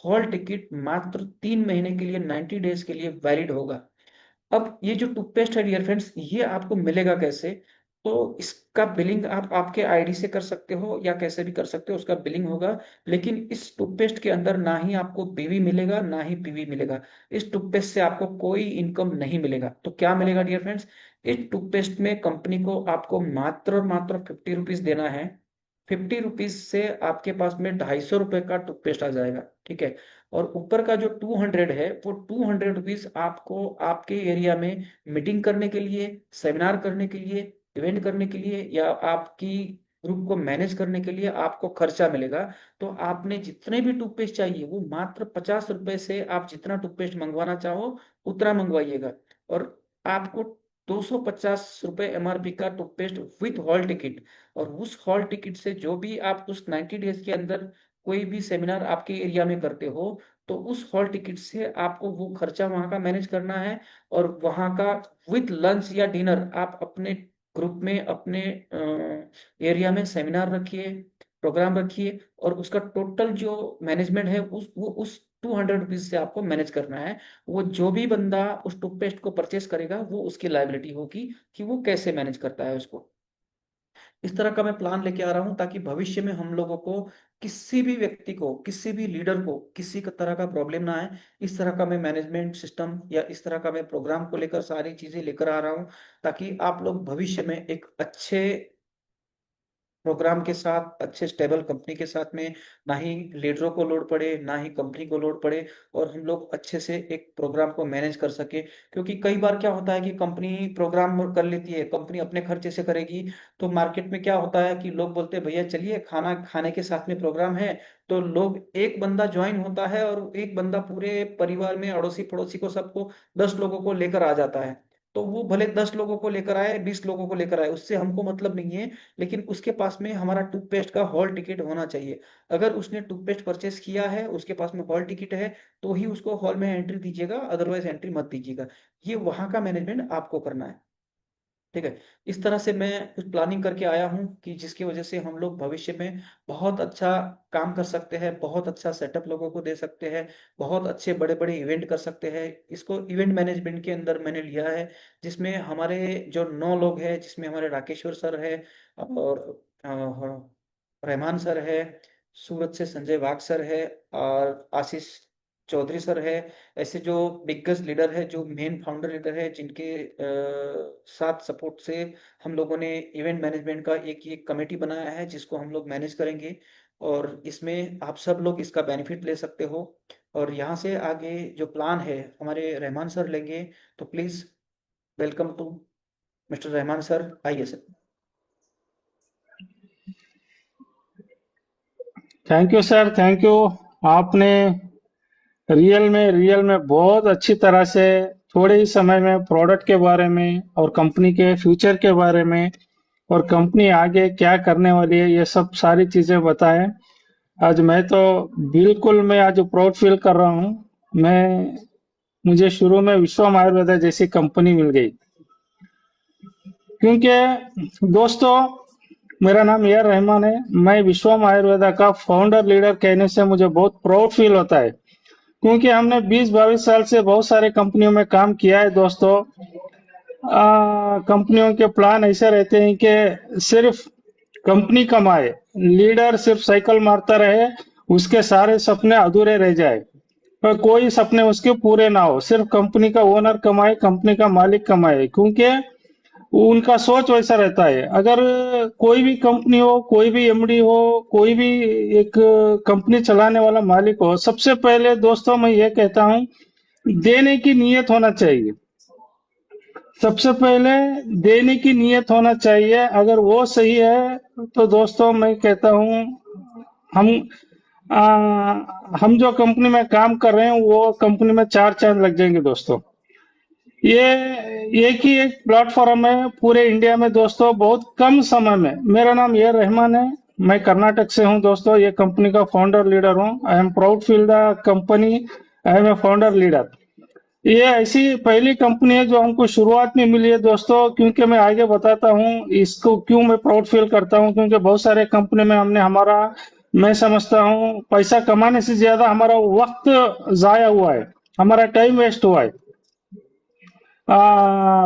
हॉल टिकट मात्र 3 महीने के लिए, 90 डेज के लिए वैलिड होगा। अब ये जो टूथपेस्ट है डियर फ्रेंड्स, ये आपको मिलेगा कैसे? तो इसका बिलिंग आप आपके आईडी से कर सकते हो या कैसे भी कर सकते हो, उसका बिलिंग होगा। लेकिन इस टूथपेस्ट के अंदर ना ही आपको बीवी मिलेगा ना ही पीवी मिलेगा। इस टूथपेस्ट से आपको कोई इनकम नहीं मिलेगा। तो क्या मिलेगा डियर फ्रेंड्स? इस टूथपेस्ट में कंपनी को आपको मात्र और मात्र 50 रुपीज देना है। 50 रुपीज से आपके पास में 250 रुपए का टूथपेस्ट आ जाएगा। ठीक है। और ऊपर का जो 200 है वो 200 रुपीज आपको आपके एरिया में मीटिंग करने के लिए, सेमिनार करने के लिए, इवेंट करने के लिए, या आपकी ग्रुप को मैनेज करने के लिए आपको खर्चा मिलेगा। तो आपने जितने भी टूथपेस्ट चाहिए वो मात्र 50 रुपए से आप जितना टूथपेस्ट मंगवाना चाहो उतना मंगवाइएगा। और आपको 250 रुपये एमआरपी का टूथपेस्ट विथ हॉल टिकट। और उस हॉल टिकट से जो भी आप उस 90 डेज के अंदर कोई भी सेमिनार आपके एरिया में करते हो, तो उस हॉल टिकट से आपको वो खर्चा वहां का मैनेज करना है। और वहां का विथ लंच या डिनर आप अपने ग्रुप में, अपने एरिया में सेमिनार रखिए, प्रोग्राम रखिए, और उसका टोटल जो मैनेजमेंट है उस 200 रुपीज से आपको मैनेज करना है। वो जो भी बंदा उस टूथपेस्ट को परचेस करेगा वो उसकी लायबिलिटी होगी कि वो कैसे मैनेज करता है उसको। इस तरह का मैं प्लान लेके आ रहा हूं ताकि भविष्य में हम लोगों को, किसी भी व्यक्ति को, किसी भी लीडर को किसी का तरह का प्रॉब्लम ना आए। इस तरह का मैं मैनेजमेंट सिस्टम या इस तरह का मैं प्रोग्राम को लेकर सारी चीजें लेकर आ रहा हूं, ताकि आप लोग भविष्य में एक अच्छे प्रोग्राम के साथ, अच्छे स्टेबल कंपनी के साथ में, ना ही लीडरों को लोड पड़े ना ही कंपनी को लोड पड़े, और हम लोग अच्छे से एक प्रोग्राम को मैनेज कर सके। क्योंकि कई बार क्या होता है कि कंपनी प्रोग्राम कर लेती है, कंपनी अपने खर्चे से करेगी, तो मार्केट में क्या होता है कि लोग बोलते हैं भैया चलिए खाना खाने के साथ में प्रोग्राम है। तो लोग, एक बंदा ज्वाइन होता है और एक बंदा पूरे परिवार में अड़ोसी पड़ोसी को, सबको 10 लोगों को लेकर आ जाता है। तो वो भले 10 लोगों को लेकर आए, 20 लोगों को लेकर आए, उससे हमको मतलब नहीं है। लेकिन उसके पास में हमारा टूथपेस्ट का हॉल टिकट होना चाहिए। अगर उसने टूथपेस्ट परचेस किया है, उसके पास में हॉल टिकट है, तो ही उसको हॉल में एंट्री दीजिएगा, अदरवाइज एंट्री मत दीजिएगा। ये वहां का मैनेजमेंट आपको करना है। ठीक है। इस तरह से मैं कुछ प्लानिंग करके आया हूँ कि जिसकी वजह से हम लोग भविष्य में बहुत अच्छा काम कर सकते हैं, बहुत अच्छा सेटअप लोगों को दे सकते हैं, बहुत अच्छे बड़े बड़े इवेंट कर सकते हैं। इसको इवेंट मैनेजमेंट के अंदर मैंने लिया है, जिसमें हमारे जो 9 लोग हैं, जिसमें हमारे राकेश्वर सर है, और रहमान सर है, सूरत से संजय वाग सर है, और आशीष चौधरी सर है। ऐसे जो बिगेस्ट लीडर है, जो मेन फाउंडर लीडर है, जिनके साथ सपोर्ट से हम लोगों ने इवेंट मैनेजमेंट का एक कमेटी बनाया है जिसको हम लोग मैनेज करेंगे। और इसमें आप सब लोग इसका बेनिफिट ले सकते हो। और यहाँ से आगे जो प्लान है हमारे रहमान सर लेंगे। तो please welcome to mister Rahman sir, आइए sir. Thank you sir, thank you. आपने रियल में बहुत अच्छी तरह से थोड़े ही समय में प्रोडक्ट के बारे में और कंपनी के फ्यूचर के बारे में और कंपनी आगे क्या करने वाली है, ये सब सारी चीजें बताएं। आज मैं तो बिल्कुल मैं आज प्राउड फील कर रहा हूँ। मैं मुझे शुरू में विश्वम आयुर्वेदा जैसी कंपनी मिल गई, क्योंकि दोस्तों मेरा नाम ए आर रहमान है। मैं विश्वम आयुर्वेदा का फाउंडर लीडर कहने से मुझे बहुत प्राउड फील होता है, क्योंकि हमने 20-22 साल से बहुत सारे कंपनियों में काम किया है दोस्तों। कंपनियों के प्लान ऐसे रहते हैं कि सिर्फ कंपनी कमाए, लीडर सिर्फ साइकिल मारता रहे, उसके सारे सपने अधूरे रह जाए, पर कोई सपने उसके पूरे ना हो, सिर्फ कंपनी का ओनर कमाए, कंपनी का मालिक कमाए, क्योंकि उनका सोच वैसा रहता है। अगर कोई भी कंपनी हो, कोई भी एमडी हो, कोई भी एक कंपनी चलाने वाला मालिक हो, सबसे पहले दोस्तों मैं ये कहता हूँ, देने की नीयत होना चाहिए। सबसे पहले देने की नीयत होना चाहिए। अगर वो सही है तो दोस्तों मैं कहता हूँ, हम आ, हम जो कंपनी में काम कर रहे हैं वो कंपनी में चार चांद लग जाएंगे दोस्तों। ये एक ही एक प्लेटफॉर्म है पूरे इंडिया में दोस्तों, बहुत कम समय में। मेरा नाम ए रहमान है, मैं कर्नाटक से हूं दोस्तों, ये कंपनी का फाउंडर लीडर हूं। I am proud feel the company, I am a founder leader. ये ऐसी पहली कंपनी है जो हमको शुरुआत में मिली है दोस्तों, क्योंकि मैं आगे बताता हूँ इसको क्यों मैं प्राउड फील करता हूँ। क्योंकि बहुत सारे कंपनी में हमने हमारा, मैं समझता हूँ पैसा कमाने से ज्यादा हमारा वक्त जाया हुआ है, हमारा टाइम वेस्ट हुआ है।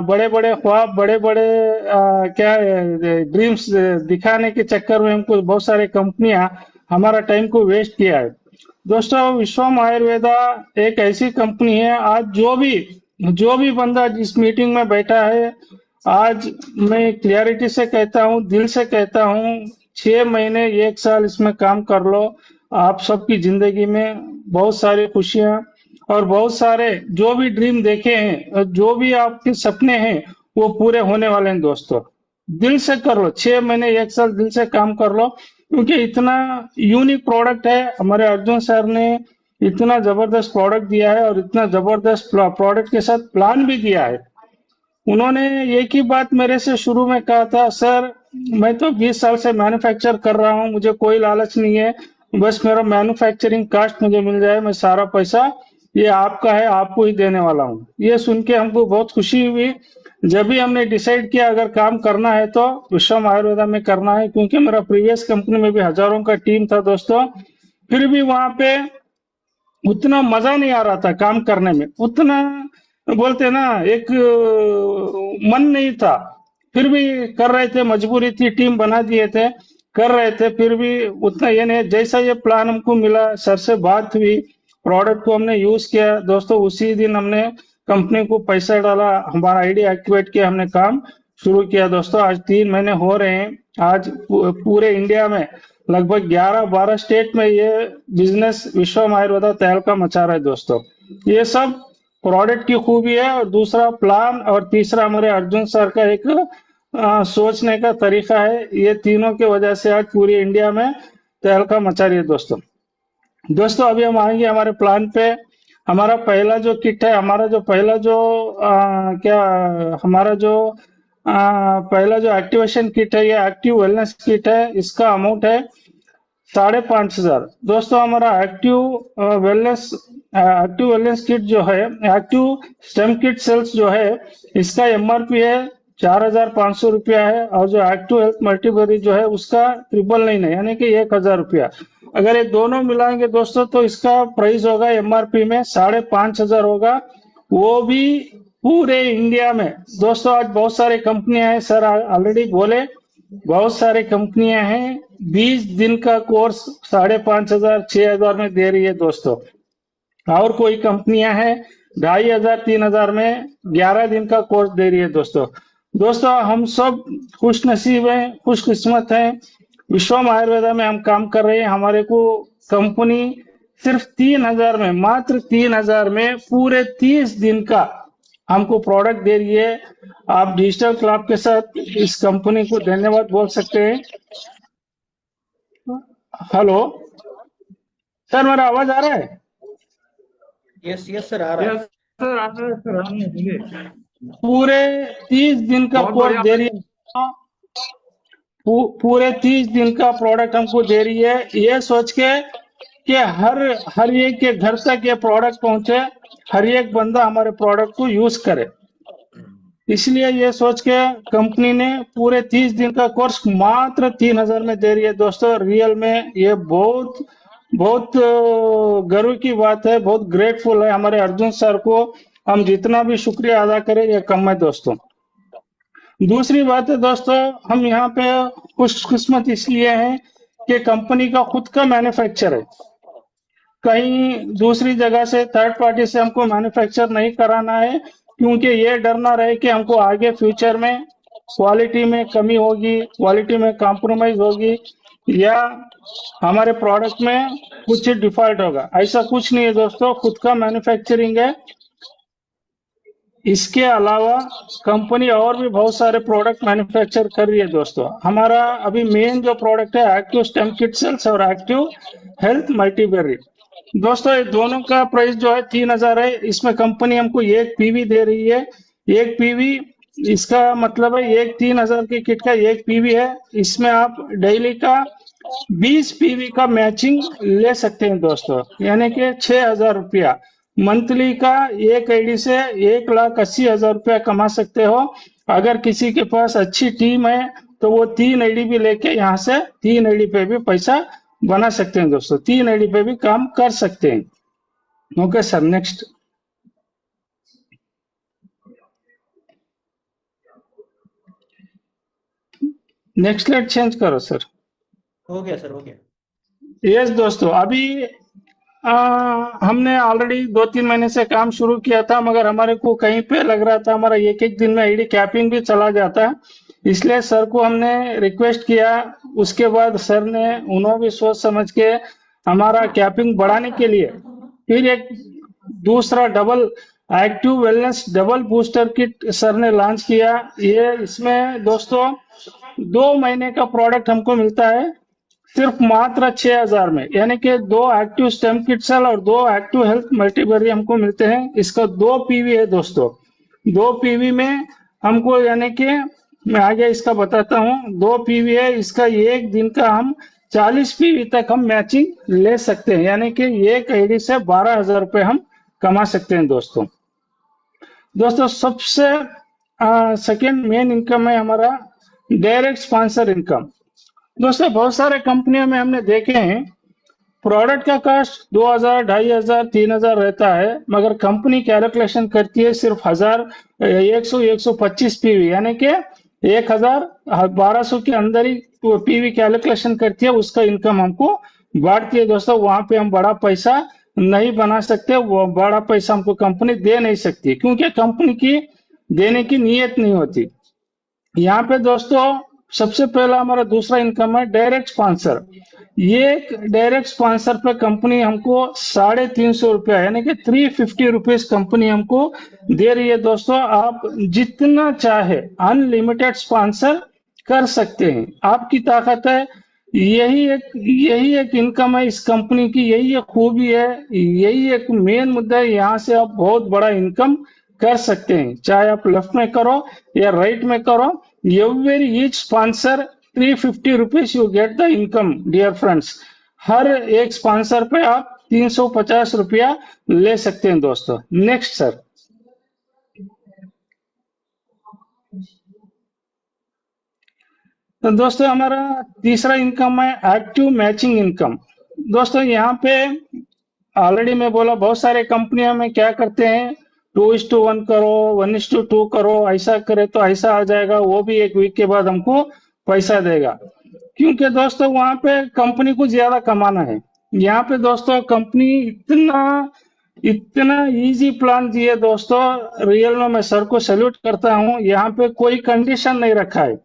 बड़े बड़े ख्वाब, बड़े बड़े क्या ड्रीम्स दिखाने के चक्कर में हमको बहुत सारे कंपनियां हमारा टाइम को वेस्ट किया है दोस्तों। विश्वम आयुर्वेदा एक ऐसी कंपनी है, आज जो भी बंदा जिस मीटिंग में बैठा है, आज मैं क्लियरिटी से कहता हूँ, दिल से कहता हूँ, 6 महीने 1 साल इसमें काम कर लो, आप सबकी जिंदगी में बहुत सारी खुशियां और बहुत सारे जो भी ड्रीम देखे हैं और जो भी आपके सपने हैं वो पूरे होने वाले हैं दोस्तों। दिल से कर लो, 6 महीने 1 साल दिल से काम कर लो, क्योंकि इतना यूनिक प्रोडक्ट है। हमारे अर्जुन सर ने इतना जबरदस्त प्रोडक्ट दिया है और इतना जबरदस्त प्रोडक्ट के साथ प्लान भी दिया है। उन्होंने एक ही बात मेरे से शुरू में कहा था, सर मैं तो 20 साल से मैन्युफैक्चर कर रहा हूँ, मुझे कोई लालच नहीं है, बस मेरा मैन्युफैक्चरिंग कास्ट मुझे मिल जाए, मैं सारा पैसा ये आपका है, आपको ही देने वाला हूँ। ये सुन के हमको बहुत खुशी हुई। जब भी हमने डिसाइड किया अगर काम करना है तो विश्वम आयुर्वेदा में करना है, क्योंकि मेरा प्रीवियस कंपनी में भी हजारों का टीम था दोस्तों, फिर भी वहां पे उतना मजा नहीं आ रहा था काम करने में, उतना बोलते ना एक मन नहीं था। फिर भी कर रहे थे, मजबूरी थी, टीम बना दिए थे, कर रहे थे, फिर भी उतना ये नहीं। जैसा ये प्लान हमको मिला, सर से बात हुई, प्रोडक्ट को हमने यूज किया दोस्तों, उसी दिन हमने कंपनी को पैसा डाला, हमारा आईडी एक्टिवेट किया, हमने काम शुरू किया दोस्तों। आज 3 महीने हो रहे हैं। आज पूरे इंडिया में लगभग 11-12 स्टेट में ये बिजनेस विश्वम आयुर्वेदा तहलका मचा रहा है दोस्तों। ये सब प्रोडक्ट की खूबी है, और दूसरा प्लान, और तीसरा हमारे अर्जुन सर का एक सोचने का तरीका है। ये तीनों की वजह से आज पूरी इंडिया में तहलका मचा रही है दोस्तों। दोस्तों अभी हम आएंगे हमारे प्लान पे। हमारा पहला जो किट है, हमारा जो पहला जो क्या हमारा जो पहला जो एक्टिवेशन किट है, ये एक्टिव वेलनेस किट है। इसका अमाउंट है 5,500 दोस्तों। हमारा एक्टिव वेलनेस किट जो है, एक्टिव स्टेम किट सेल्स जो है, इसका एमआरपी है 4,500 रुपया है, और जो एक्टिव हेल्थ मल्टीबेरी जो है उसका 999 है, यानी कि 1,000 रुपया। अगर ये दोनों मिलाएंगे दोस्तों तो इसका प्राइस होगा एमआरपी में 5,500 होगा, वो भी पूरे इंडिया में दोस्तों। आज बहुत सारी कंपनियां हैं, सर ऑलरेडी बोले, बहुत सारी कंपनियां हैं, 20 दिन का कोर्स 5,500 6,000 में दे रही है दोस्तों। और कोई कंपनियां हैं 2,500 3,000 में 11 दिन का कोर्स दे रही है दोस्तों। दोस्तों हम सब खुश नसीब हैं, खुशकिस्मत हैं, विश्वम आयुर्वेदा में हम काम कर रहे हैं। हमारे को कंपनी सिर्फ 3,000 में, मात्र 3,000 में पूरे 30 दिन का हमको प्रोडक्ट दे रही है। आप डिजिटल क्लब के साथ इस कंपनी को धन्यवाद बोल सकते हैं। हेलो सर, मेरा आवाज आ रहा है? यस यस सर, आ रहा है। पूरे 30 दिन का कोर्स दे रही है, पूरे 30 दिन का प्रोडक्ट हमको दे रही है, ये सोच के कि हर हर एक के घर तक ये प्रोडक्ट पहुंचे, हर एक बंदा हमारे प्रोडक्ट को यूज करे। इसलिए ये सोच के कंपनी ने पूरे 30 दिन का कोर्स मात्र 3000 में दे रही है दोस्तों। रियल में ये बहुत बहुत गर्व की बात है, बहुत ग्रेटफुल है हमारे अर्जुन सर को। हम जितना भी शुक्रिया अदा करें ये कम है दोस्तों। दूसरी बात है दोस्तों, हम यहाँ पे खुशकिस्मत इसलिए हैं कि कंपनी का खुद का मैन्युफैक्चर है, कहीं दूसरी जगह से थर्ड पार्टी से हमको मैन्युफैक्चर नहीं कराना है, क्योंकि ये डर ना रहे कि हमको आगे फ्यूचर में क्वालिटी में कमी होगी, क्वालिटी में कॉम्प्रोमाइज होगी, या हमारे प्रोडक्ट में कुछ डिफॉल्ट होगा। ऐसा कुछ नहीं है दोस्तों, खुद का मैन्युफैक्चरिंग है। इसके अलावा कंपनी और भी बहुत सारे प्रोडक्ट मैन्युफैक्चर कर रही है दोस्तों। हमारा अभी मेन जो प्रोडक्ट है एक्टिव स्टेम किट सेल्स और एक्टिव हेल्थ मल्टीबेरी दोस्तों, ये दोनों का प्राइस जो है 3000 है। इसमें कंपनी हमको एक पीवी दे रही है, एक पीवी, इसका मतलब है एक 3000 की किट का एक पीवी है। इसमें आप डेली का 20 पीवी का मैचिंग ले सकते हैं दोस्तों, यानी कि 6000 रुपया मंथली का एक आईडी से 1,80,000 रुपया कमा सकते हो। अगर किसी के पास अच्छी टीम है तो वो 3 आईडी भी लेके यहाँ से 3 आईडी पे भी पैसा बना सकते हैं दोस्तों, 3 आईडी पे भी काम कर सकते हैं। Okay sir, next next slide change करो सर। हो गया सर, हो गया। यस दोस्तों, अभी हमने ऑलरेडी 2-3 महीने से काम शुरू किया था, मगर हमारे को कहीं पे लग रहा था हमारा एक एक दिन में आईडी कैपिंग भी चला जाता है। इसलिए सर को हमने रिक्वेस्ट किया, उसके बाद सर ने उन्होंने भी सोच समझ के हमारा कैपिंग बढ़ाने के लिए फिर एक दूसरा double active wellness double booster kit sir ने लॉन्च किया। ये इसमें दोस्तों 2 महीने का प्रोडक्ट हमको मिलता है सिर्फ मात्र 6000 में, यानी कि 2 एक्टिव स्टेम किट सेल और 2 एक्टिव हेल्थ मल्टीबेरी हमको मिलते हैं। इसका 2 पीवी है दोस्तों, 2 पीवी में हमको, यानी कि मैं आगे इसका बताता हूँ, 2 पीवी है। इसका एक दिन का हम 40 पीवी तक हम मैचिंग ले सकते हैं, यानी कि एक आईडी से 12,000 रुपए हम कमा सकते हैं दोस्तों। दोस्तों सबसे सेकेंड मेन इनकम है हमारा डायरेक्ट स्पॉन्सर इनकम। दोस्तों बहुत सारे कंपनियों में हमने देखे हैं प्रोडक्ट का कॉस्ट 2000, 2500, 3000 रहता है, मगर कंपनी कैलकुलेशन करती है सिर्फ 100, 125 पीवी, यानी कि 1000, 1200 के अंदर ही पीवी कैलकुलेशन करती है, उसका इनकम हमको बांटती है दोस्तों। वहां पे हम बड़ा पैसा नहीं बना सकते, वो बड़ा पैसा हमको कंपनी दे नहीं सकती, क्योंकि कंपनी की देने की नीयत नहीं होती। यहाँ पे दोस्तों सबसे पहला हमारा दूसरा इनकम है डायरेक्ट स्पॉन्सर। ये डायरेक्ट स्पॉन्सर पे कंपनी हमको 350 रुपया, यानी कि 350 रुपीज कंपनी हमको दे रही है दोस्तों। आप जितना चाहे अनलिमिटेड स्पॉन्सर कर सकते हैं, आपकी ताकत है। यही एक इनकम है इस कंपनी की, यही एक खूबी है, यही एक मेन मुद्दा है। यहाँ से आप बहुत बड़ा इनकम कर सकते हैं, चाहे आप लेफ्ट में करो या राइट में करो। Every each sponsor 350 rupees you get the income dear friends. हर एक स्पॉन्सर पे आप 350 रुपया ले सकते हैं दोस्तों। Next sir. तो दोस्तों हमारा तीसरा इनकम है एक्टिव मैचिंग इनकम। दोस्तों यहाँ पे ऑलरेडी मैं बोला, बहुत सारे कंपनियों में क्या करते हैं 2:1 करो, 1:2 करो, ऐसा करे तो ऐसा आ जाएगा, वो भी एक वीक के बाद हमको पैसा देगा, क्योंकि दोस्तों वहां पे कंपनी को ज्यादा कमाना है। यहाँ पे दोस्तों कंपनी इतना इतना इजी प्लान दिए दोस्तों, रियल में मैं सर को सैल्यूट करता हूँ। यहाँ पे कोई कंडीशन नहीं रखा है,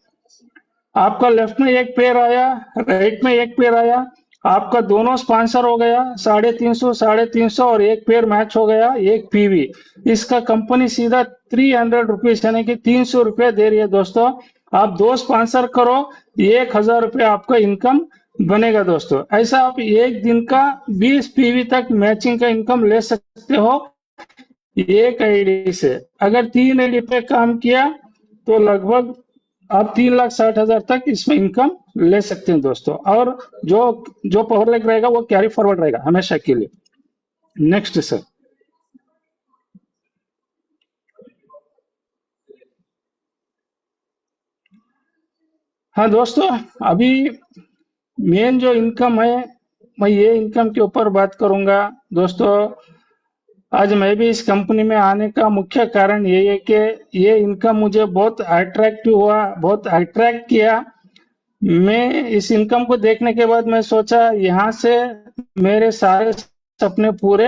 आपका लेफ्ट में एक पेयर आया, राइट में एक पेयर आया, आपका दोनों स्पॉन्सर हो गया 350, 350 और एक पेयर मैच हो गया, एक पीवी। इसका कंपनी सीधा 300 रुपीज, यानी कि 300 रुपया दे रही है दोस्तों। आप 2 स्पॉन्सर करो, 1000 रुपया आपका इनकम बनेगा दोस्तों। ऐसा आप एक दिन का 20 पीवी तक मैचिंग का इनकम ले सकते हो, एक आईडी से अगर 3 आईडी पे काम किया तो लगभग आप 3,60,000 तक इसमें इनकम ले सकते हैं दोस्तों। और जो जो पावर लैग रहेगा वो कैरी फॉरवर्ड रहेगा हमेशा के लिए। Next sir. हाँ दोस्तों, अभी मेन जो इनकम है, मैं ये इनकम के ऊपर बात करूंगा दोस्तों। आज मैं भी इस कंपनी में आने का मुख्य कारण यही है कि ये इनकम मुझे बहुत अट्रैक्टिव हुआ, बहुत अट्रैक्ट किया। मैं इस इनकम को देखने के बाद मैं सोचा यहाँ से मेरे सारे सपने पूरे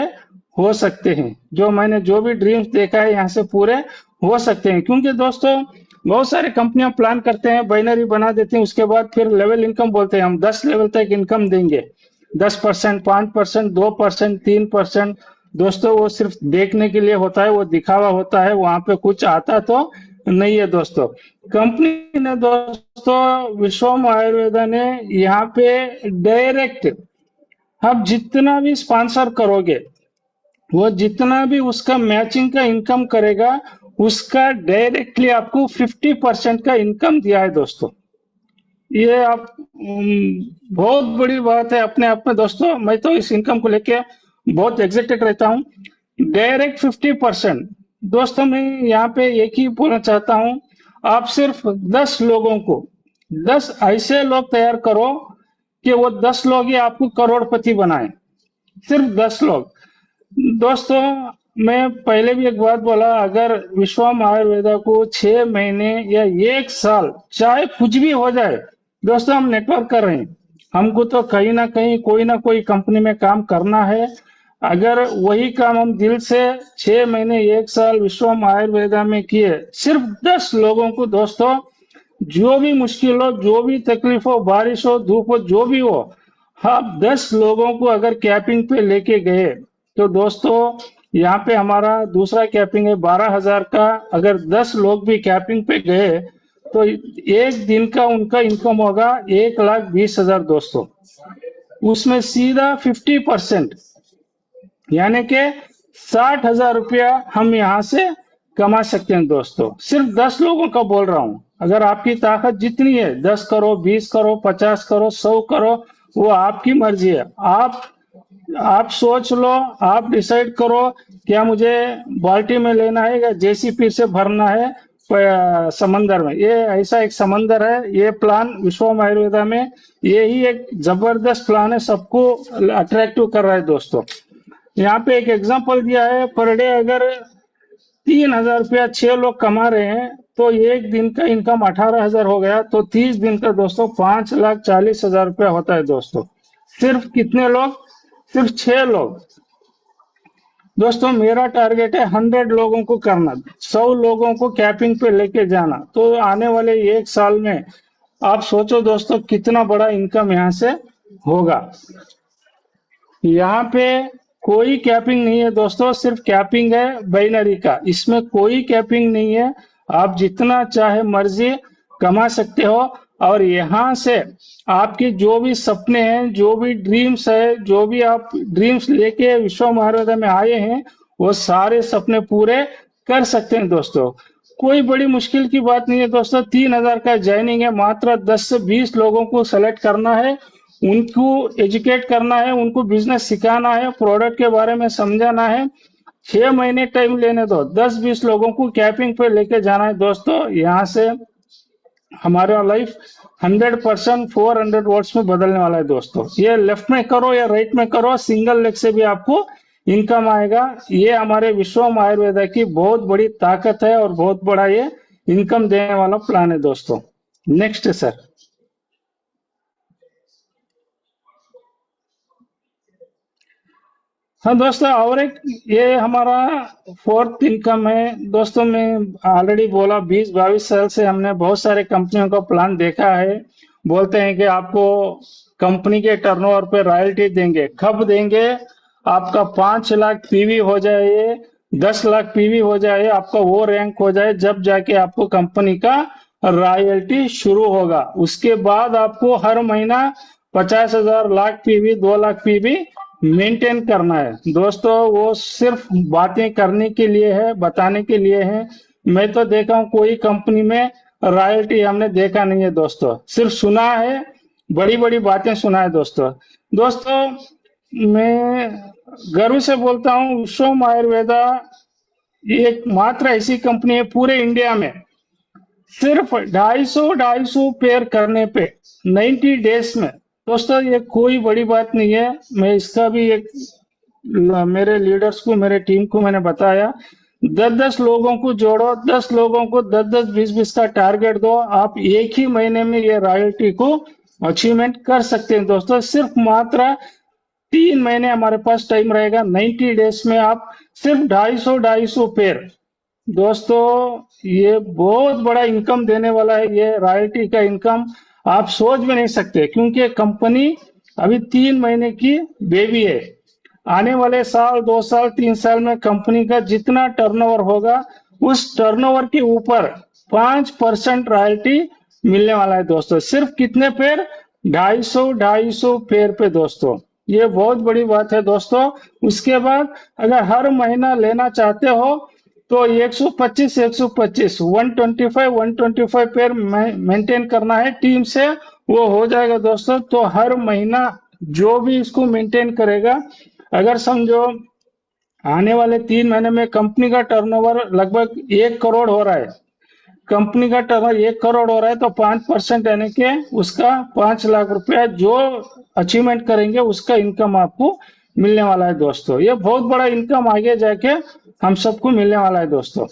हो सकते हैं। जो मैंने जो भी ड्रीम्स देखा है यहाँ से पूरे हो सकते हैं। क्योंकि दोस्तों बहुत सारे कंपनियां प्लान करते हैं, बाइनरी बना देती हैं, उसके बाद फिर लेवल इनकम बोलते हैं हम 10 लेवल तक इनकम देंगे, 10%, 5%, 2%, 3%। दोस्तों वो सिर्फ देखने के लिए होता है, वो दिखावा होता है, वहां पे कुछ आता तो नहीं है दोस्तों। कंपनी ने दोस्तों, विश्वम आयुर्वेदा ने यहाँ पे डायरेक्ट आप जितना भी स्पॉन्सर करोगे, वो जितना भी उसका मैचिंग का इनकम करेगा, उसका डायरेक्टली आपको 50% का इनकम दिया है दोस्तों। ये आप बहुत बड़ी बात है अपने आप में दोस्तों। मैं तो इस इनकम को लेके बहुत एक्साइटेड रहता हूँ। डायरेक्ट 50%। दोस्तों मैं यहाँ पे एक ही बोलना चाहता हूँ, आप सिर्फ 10 लोगों को, 10 ऐसे लोग तैयार करो कि वो 10 लोग ही आपको करोड़पति बनाए। सिर्फ 10 लोग। दोस्तों मैं पहले भी एक बात बोला, अगर विश्वम आयुर्वेदा को 6 महीने या 1 साल चाहे कुछ भी हो जाए दोस्तों, हम नेटवर्क कर रहे हैं, हमको तो कहीं ना कहीं कोई ना कोई कंपनी में काम करना है। अगर वही काम हम दिल से 6 महीने 1 साल विश्वम आयुर्वेदा में किए, सिर्फ 10 लोगों को दोस्तों, जो भी मुश्किल हो, जो भी तकलीफ हो, बारिश हो, धूप हो, जो भी हो, आप 10 लोगों को अगर कैपिंग पे लेके गए तो दोस्तों यहाँ पे हमारा दूसरा कैपिंग है 12,000 का। अगर 10 लोग भी कैपिंग पे गए तो एक दिन का उनका इनकम होगा 1,20,000 दोस्तों। उसमें सीधा 50%, यानी कि 60,000 रुपया हम यहाँ से कमा सकते हैं दोस्तों। सिर्फ 10 लोगों का बोल रहा हूँ। अगर आपकी ताकत जितनी है, 10 करो, 20 करो, 50 करो, 100 करो, वो आपकी मर्जी है। आप सोच लो, आप डिसाइड करो क्या मुझे बाल्टी में लेना है या जेसीपी से भरना है समंदर में। ये ऐसा एक समंदर है। ये प्लान विश्वम आयुर्वेदा में यही एक जबरदस्त प्लान है, सबको अट्रैक्टिव कर रहा है दोस्तों। यहाँ पे एक एग्जांपल दिया है, पर डे अगर 3,000 रुपया 6 लोग कमा रहे हैं तो एक दिन का इनकम 18,000 हो गया, तो 30 दिन का दोस्तों 5,40,000 रुपया होता है दोस्तों। सिर्फ कितने लोग? सिर्फ 6 लोग। दोस्तों मेरा टारगेट है 100 लोगों को करना, 100 लोगों को कैपिंग पे लेके जाना। तो आने वाले 1 साल में आप सोचो दोस्तों कितना बड़ा इनकम यहाँ से होगा। यहाँ पे कोई कैपिंग नहीं है दोस्तों, सिर्फ कैपिंग है बाइनरी का। इसमें कोई कैपिंग नहीं है, आप जितना चाहे मर्जी कमा सकते हो। और यहाँ से आपके जो भी सपने हैं, जो भी ड्रीम्स है, जो भी आप ड्रीम्स लेके विश्वम आयुर्वेदा में आए हैं, वो सारे सपने पूरे कर सकते हैं दोस्तों। कोई बड़ी मुश्किल की बात नहीं है दोस्तों। 3,000 का ज्वाइनिंग है, मात्र 10 से 20 लोगों को सेलेक्ट करना है, उनको एजुकेट करना है, उनको बिजनेस सिखाना है, प्रोडक्ट के बारे में समझाना है। 6 महीने टाइम लेने दो, 10-20 लोगों को कैपिंग पे लेके जाना है दोस्तों। यहाँ से हमारा लाइफ 100% 400 वॉट्स में बदलने वाला है दोस्तों। ये लेफ्ट में करो या राइट में करो, सिंगल लेग से भी आपको इनकम आएगा। ये हमारे विश्वम आयुर्वेदा की बहुत बड़ी ताकत है और बहुत बड़ा ये इनकम देने वाला प्लान है दोस्तों। Next sir. हाँ दोस्तों, और एक ये हमारा फोर्थ इनकम है दोस्तों। मैं ऑलरेडी बोला 20-22 साल से हमने बहुत सारे कंपनियों का प्लान देखा है। बोलते हैं कि आपको कंपनी के टर्नओवर पे रॉयल्टी देंगे। कब देंगे? आपका 5 लाख पीवी हो जाए, 10 लाख पीवी हो जाए, आपका वो रैंक हो जाए, जब जाके आपको कंपनी का रॉयल्टी शुरू होगा। उसके बाद आपको हर महीना 50,000, lakh PV, 2 lakh PV maintain करना है दोस्तों। वो सिर्फ बातें करने के लिए है, बताने के लिए है। मैं तो देखा हूँ कोई कंपनी में रॉयल्टी हमने देखा नहीं है दोस्तों, सिर्फ सुना है, बड़ी बड़ी बातें सुना है दोस्तों। दोस्तों मैं गर्व से बोलता हूँ, विश्वम आयुर्वेदा एक मात्र ऐसी कंपनी है पूरे इंडिया में, सिर्फ 250 पेयर करने पे 90 डेज में। दोस्तों ये कोई बड़ी बात नहीं है। मैं इसका भी एक मेरे लीडर्स को, मेरे टीम को मैंने बताया, 10-10 लोगों को जोड़ो, 10 लोगों को 10-10 20-20 का टारगेट दो, आप एक ही महीने में ये रॉयल्टी को अचीवमेंट कर सकते हैं दोस्तों। सिर्फ मात्र 3 महीने हमारे पास टाइम रहेगा, 90 डेज में आप सिर्फ 250 पेयर। दोस्तों ये बहुत बड़ा इनकम देने वाला है, ये रॉयल्टी का इनकम आप सोच भी नहीं सकते, क्योंकि कंपनी अभी 3 महीने की बेबी है। आने वाले साल, 2 साल, 3 साल में कंपनी का जितना टर्नओवर होगा, उस टर्नओवर के ऊपर 5% रॉयल्टी मिलने वाला है दोस्तों। सिर्फ कितने पेड़? 250 पेड़ पे दोस्तों। ये बहुत बड़ी बात है दोस्तों। उसके बाद अगर हर महीना लेना चाहते हो तो 125 125 125 पेयर मेंटेन करना है टीम से, वो हो जाएगा दोस्तों। तो हर महीना जो भी इसको मेंटेन करेगा, अगर समझो आने वाले 3 महीने में कंपनी का टर्नओवर लगभग 1 करोड़ हो रहा है, कंपनी का टर्नओवर 1 करोड़ हो रहा है, तो 5% यानी कि उसका 5 लाख रुपया जो अचीवमेंट करेंगे उसका इनकम आपको मिलने वाला है दोस्तों। ये बहुत बड़ा इनकम आगे जाके हम सबको मिलने वाला है दोस्तों।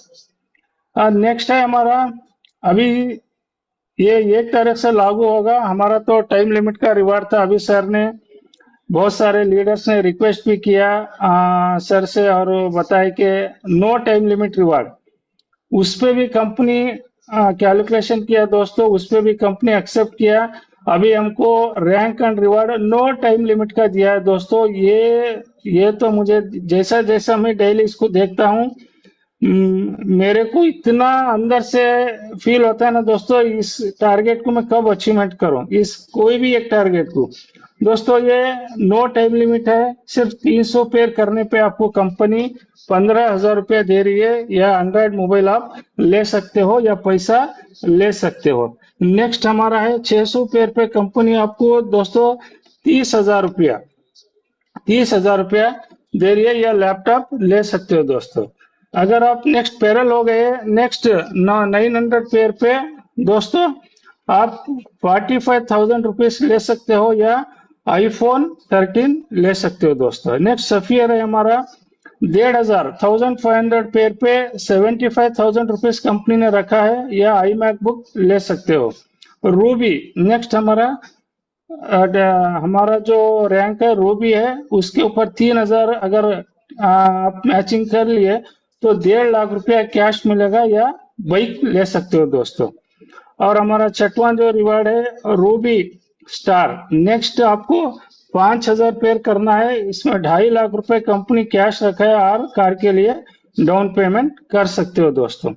नेक्स्ट है हमारा, अभी ये एक तारीख से लागू होगा। हमारा तो टाइम लिमिट का रिवार्ड था, अभी सर ने, बहुत सारे लीडर्स ने रिक्वेस्ट भी किया सर से, और बताया कि नो टाइम लिमिट रिवार्ड। उस पे भी कंपनी कैलकुलेशन किया दोस्तों, उस पे भी कंपनी एक्सेप्ट किया। अभी हमको rank and reward no time limit का दिया है दोस्तों। ये तो मुझे जैसा जैसा मैं डेली इसको देखता हूँ, मेरे को इतना अंदर से फील होता है ना दोस्तों, इस टारगेट को मैं कब अचीवमेंट करूं, इस कोई भी एक टारगेट को। दोस्तों ये नो टाइम लिमिट है, सिर्फ 300 पेयर करने पे आपको कंपनी 15,000 रुपया दे रही है, या एंड्रॉइड मोबाइल आप ले सकते हो या पैसा ले सकते हो। नेक्स्ट हमारा है 600 पेयर पे कंपनी आपको दोस्तों 30,000 रुपया दे रही है, या लैपटॉप ले सकते हो दोस्तों। अगर आप नेक्स्ट पैरल हो गए, नेक्स्ट 900 पेयर पे दोस्तों आप 45,000 रुपीज ले सकते हो, या iPhone 13 ले सकते हो दोस्तों। नेक्स्ट सफियर है हमारा 1,500 पेयर पे 75,000 रुपीज कंपनी ने रखा है, या iMac बुक ले सकते हो। रूबी नेक्स्ट हमारा जो रैंक है रूबी है, उसके ऊपर 3,000 अगर आप मैचिंग कर लिए तो 1.5 लाख रुपया कैश मिलेगा, या बाइक ले सकते हो दोस्तों। और हमारा छठवां जो रिवार्ड है रूबी स्टार, नेक्स्ट आपको 5,000 पेयर करना है, इसमें 2.5 लाख रुपए कंपनी कैश रखा है, और कार के लिए डाउन पेमेंट कर सकते हो दोस्तों।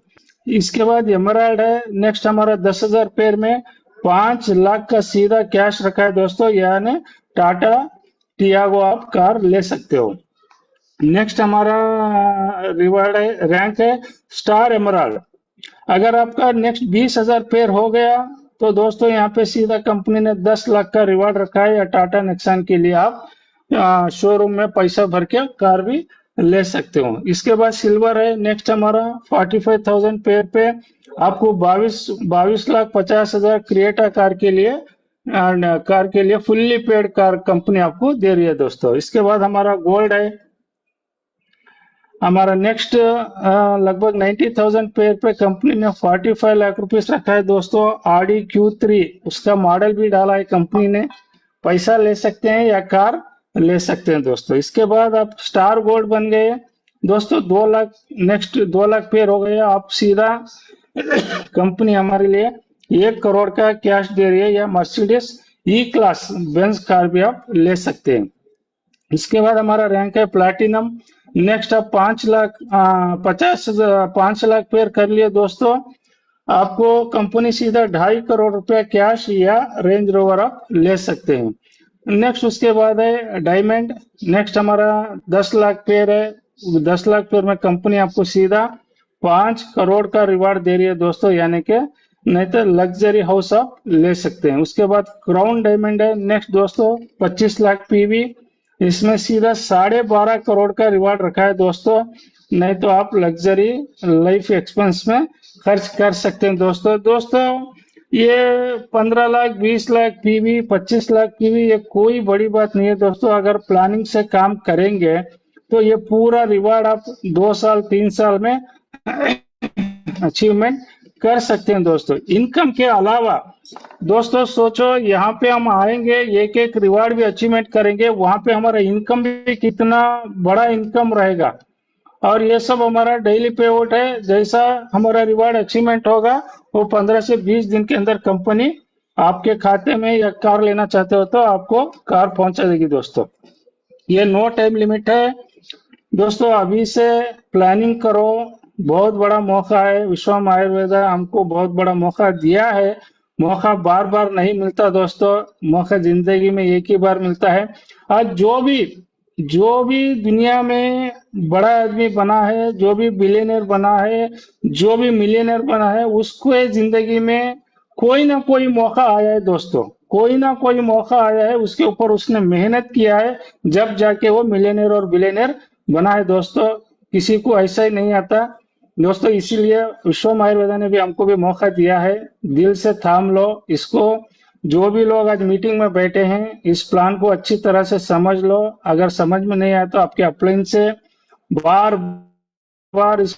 इसके बाद एमराल्ड है, नेक्स्ट हमारा 10,000 पेयर में 5 लाख का सीधा कैश रखा है दोस्तों, यानी टाटा टियागो आप कार ले सकते हो। नेक्स्ट हमारा रिवार्ड है, रैंक है स्टार एमराल्ड। अगर आपका नेक्स्ट 20,000 पेयर हो गया तो दोस्तों यहाँ पे सीधा कंपनी ने 10 लाख का रिवार्ड रखा है, या टाटा नेक्सान के लिए आप शोरूम में पैसा भर के कार भी ले सकते हो। इसके बाद सिल्वर है, नेक्स्ट हमारा 45,000 पेयर पे आपको 22,50,000 क्रिएटा कार के लिए फुल्ली पेड कार कंपनी आपको दे रही है दोस्तों। इसके बाद हमारा गोल्ड है, हमारा नेक्स्ट लगभग 90,000 पेयर पे कंपनी ने 45 लाख रुपीस रखा है दोस्तों। Audi Q3 उसका मॉडल भी डाला है कंपनी ने, पैसा ले सकते हैं या कार ले सकते हैं दोस्तों। इसके बाद आप स्टार गोल्ड बन गए दोस्तों, 2 लाख, नेक्स्ट 2 लाख पेयर हो गए, आप सीधा कंपनी हमारे लिए 1 करोड़ का कैश दे रही है, या मर्सिडीज ई क्लास बेंज कार भी आप ले सकते हैं। इसके बाद हमारा रैंक है प्लैटिनम, नेक्स्ट आप 5 लाख पेयर कर लिए दोस्तों, आपको कंपनी सीधा 2.5 करोड़ रुपया कैश या रेंज रोवर आप ले सकते हैं। नेक्स्ट उसके बाद है डायमंड। नेक्स्ट हमारा 10 लाख पेयर है। 10 लाख पेयर में कंपनी आपको सीधा 5 करोड़ का रिवार्ड दे रही है दोस्तों, यानी कि नहीं तो लग्जरी हाउस आप ले सकते हैं। उसके बाद क्राउन डायमंड है नेक्स्ट दोस्तों, 25 लाख पीवी। इसमें सीधा 12.5 करोड़ का रिवार्ड रखा है दोस्तों, नहीं तो आप लग्जरी लाइफ एक्सपेंस में खर्च कर सकते हैं दोस्तों। दोस्तों ये 15 लाख, 20 लाख पीवी, 25 लाख पीवी, ये कोई बड़ी बात नहीं है दोस्तों। अगर प्लानिंग से काम करेंगे तो ये पूरा रिवार्ड आप 2 साल 3 साल में अचीवमेंट कर सकते हैं दोस्तों। इनकम के अलावा दोस्तों सोचो, यहाँ पे हम आएंगे, एक एक रिवार्ड भी अचीवमेंट करेंगे, वहां पे हमारा इनकम भी कितना बड़ा इनकम रहेगा। और ये सब हमारा डेली पे आउट है। जैसा हमारा रिवार्ड अचीवमेंट होगा वो 15 से 20 दिन के अंदर कंपनी आपके खाते में, या कार लेना चाहते हो तो आपको कार पहुंचा देगी दोस्तों। ये नो टाइम लिमिट है दोस्तों, अभी से प्लानिंग करो। बहुत बड़ा मौका है, विश्वम आयुर्वेदा हमको बहुत बड़ा मौका दिया है। मौका बार बार नहीं मिलता दोस्तों, मौका जिंदगी में एक ही बार मिलता है। आज जो भी दुनिया में बड़ा आदमी बना है, जो भी बिलियनर बना है, जो भी मिलियनर बना है, उसको ये जिंदगी में कोई ना कोई मौका आया है दोस्तों। कोई ना कोई मौका आया है, उसके ऊपर उसने मेहनत किया है, जब जाके वो मिलियनर और बिलियनर बना है दोस्तों। किसी को ऐसा ही नहीं आता दोस्तों। इसीलिए विश्वम आयुर्वेदा ने भी हमको भी मौका दिया है। दिल से थाम लो इसको। जो भी लोग आज मीटिंग में बैठे हैं, इस प्लान को अच्छी तरह से समझ लो। अगर समझ में नहीं आया तो आपके अपलाइन से बार बार इस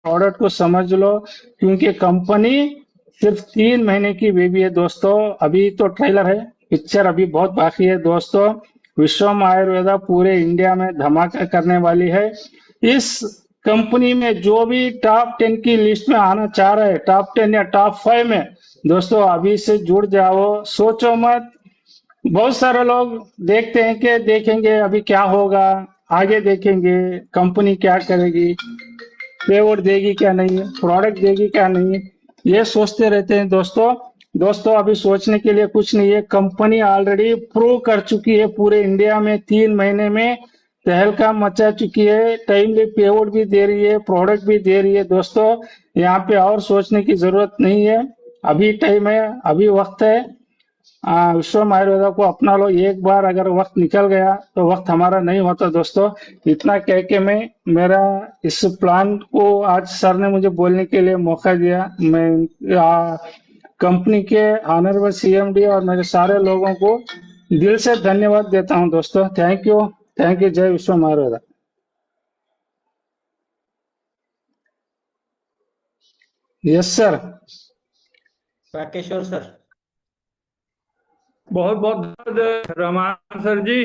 प्रोडक्ट को समझ लो, क्योंकि कंपनी सिर्फ 3 महीने की बेबी है दोस्तों। अभी तो ट्रेलर है, पिक्चर अभी बहुत बाकी है दोस्तों। विश्वम आयुर्वेदा पूरे इंडिया में धमाका करने वाली है। इस कंपनी में जो भी टॉप 10 की लिस्ट में आना चाह रहे हैं, टॉप 10 या टॉप 5 में, दोस्तों अभी से जुड़ जाओ। सोचो मत। बहुत सारे लोग देखते हैं कि देखेंगे अभी क्या होगा, आगे देखेंगे कंपनी क्या करेगी, पेवोट देगी क्या नहीं, प्रोडक्ट देगी क्या नहीं, ये सोचते रहते हैं दोस्तों। दोस्तों अभी सोचने के लिए कुछ नहीं है, कंपनी ऑलरेडी प्रूव कर चुकी है पूरे इंडिया में। 3 महीने में तहलका मचा चुकी है, टाइमली पेवोट भी दे रही है, प्रोडक्ट भी दे रही है दोस्तों। यहाँ पे और सोचने की जरूरत नहीं है, अभी टाइम है, अभी वक्त है। विश्वम आयुर्वेदा को अपना लो। एक बार अगर वक्त निकल गया तो वक्त हमारा नहीं होता दोस्तों। इतना कह के मैं मेरा इस प्लान को आज सर ने मुझे बोलने के लिए मौका दिया। मैं कंपनी के ऑनरेबल सीएमडी और मेरे सारे लोगों को दिल से धन्यवाद देता हूं दोस्तों। Thank you, thank you. जय Vishwam Ayurveda. Yes sir. Rakeshwar sir. बहुत बहुत धन्यवाद रहमान सर जी।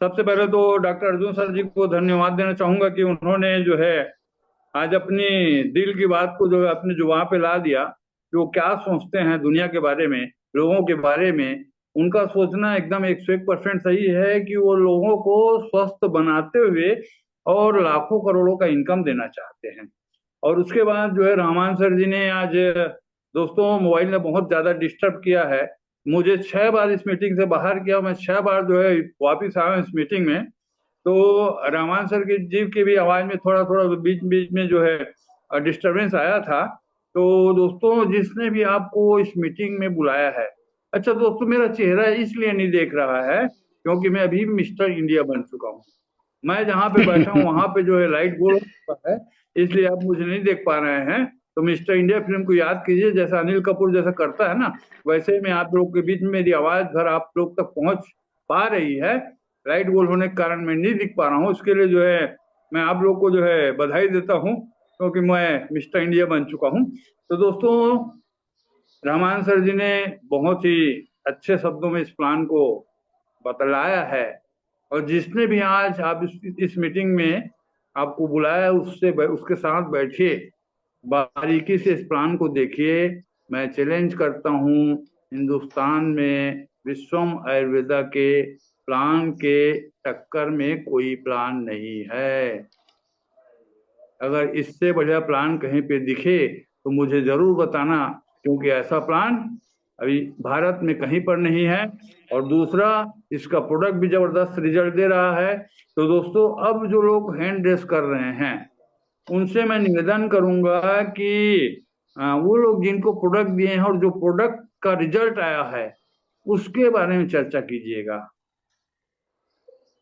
सबसे पहले तो डॉक्टर अर्जुन सर जी को धन्यवाद देना चाहूंगा कि उन्होंने जो है आज अपनी दिल की बात को जो है अपनी जुबान पे ला दिया कि वो क्या सोचते हैं दुनिया के बारे में, लोगों के बारे में। उनका सोचना एकदम 101% सही है कि वो लोगों को स्वस्थ बनाते हुए और लाखों करोड़ों का इनकम देना चाहते हैं। और उसके बाद जो है रहमान सर जी ने आज, दोस्तों मोबाइल ने बहुत ज्यादा डिस्टर्ब किया है, मुझे 6 बार इस मीटिंग से बाहर किया, मैं 6 बार जो है वापिस आया इस मीटिंग में। तो रहमान सर की जीव की भी आवाज में थोड़ा थोड़ा बीच बीच में जो है डिस्टरबेंस आया था। तो दोस्तों जिसने भी आपको इस मीटिंग में बुलाया है, अच्छा दोस्तों मेरा चेहरा इसलिए नहीं देख रहा है क्योंकि मैं अभी मिस्टर इंडिया बन चुका हूँ। मैं जहाँ पे बैठा हूँ वहां पे जो है लाइट गोल होता है, इसलिए आप मुझे नहीं देख पा रहे हैं। तो मिस्टर इंडिया फिल्म को याद कीजिए, जैसा अनिल कपूर जैसा करता है ना, वैसे में आप लोग के बीच में मेरी आवाज घर आप लोग तक पहुंच पा रही है। लाइट गोल होने के कारण मैं नहीं दिख पा रहा हूँ, उसके लिए जो है मैं आप लोग को जो है बधाई देता हूँ क्योंकि मैं मिस्टर इंडिया बन चुका हूँ। तो दोस्तों रहमान सर जी ने बहुत ही अच्छे शब्दों में इस प्लान को बतलाया है। और जिसने भी आज आप इस मीटिंग में आपको बुलाया उससे उसके साथ बैठिए, बारीकी से इस प्लान को देखिए। मैं चैलेंज करता हूँ, हिंदुस्तान में विश्वम आयुर्वेदा के प्लान के टक्कर में कोई प्लान नहीं है। अगर इससे बढ़िया प्लान कहीं पे दिखे तो मुझे जरूर बताना, क्योंकि ऐसा प्लान अभी भारत में कहीं पर नहीं है। और दूसरा, इसका प्रोडक्ट भी जबरदस्त रिजल्ट दे रहा है। तो दोस्तों, अब जो लोग हैंड रेस कर रहे हैं उनसे मैं निवेदन करूंगा कि वो लोग जिनको प्रोडक्ट दिए हैं और जो प्रोडक्ट का रिजल्ट आया है उसके बारे में चर्चा कीजिएगा।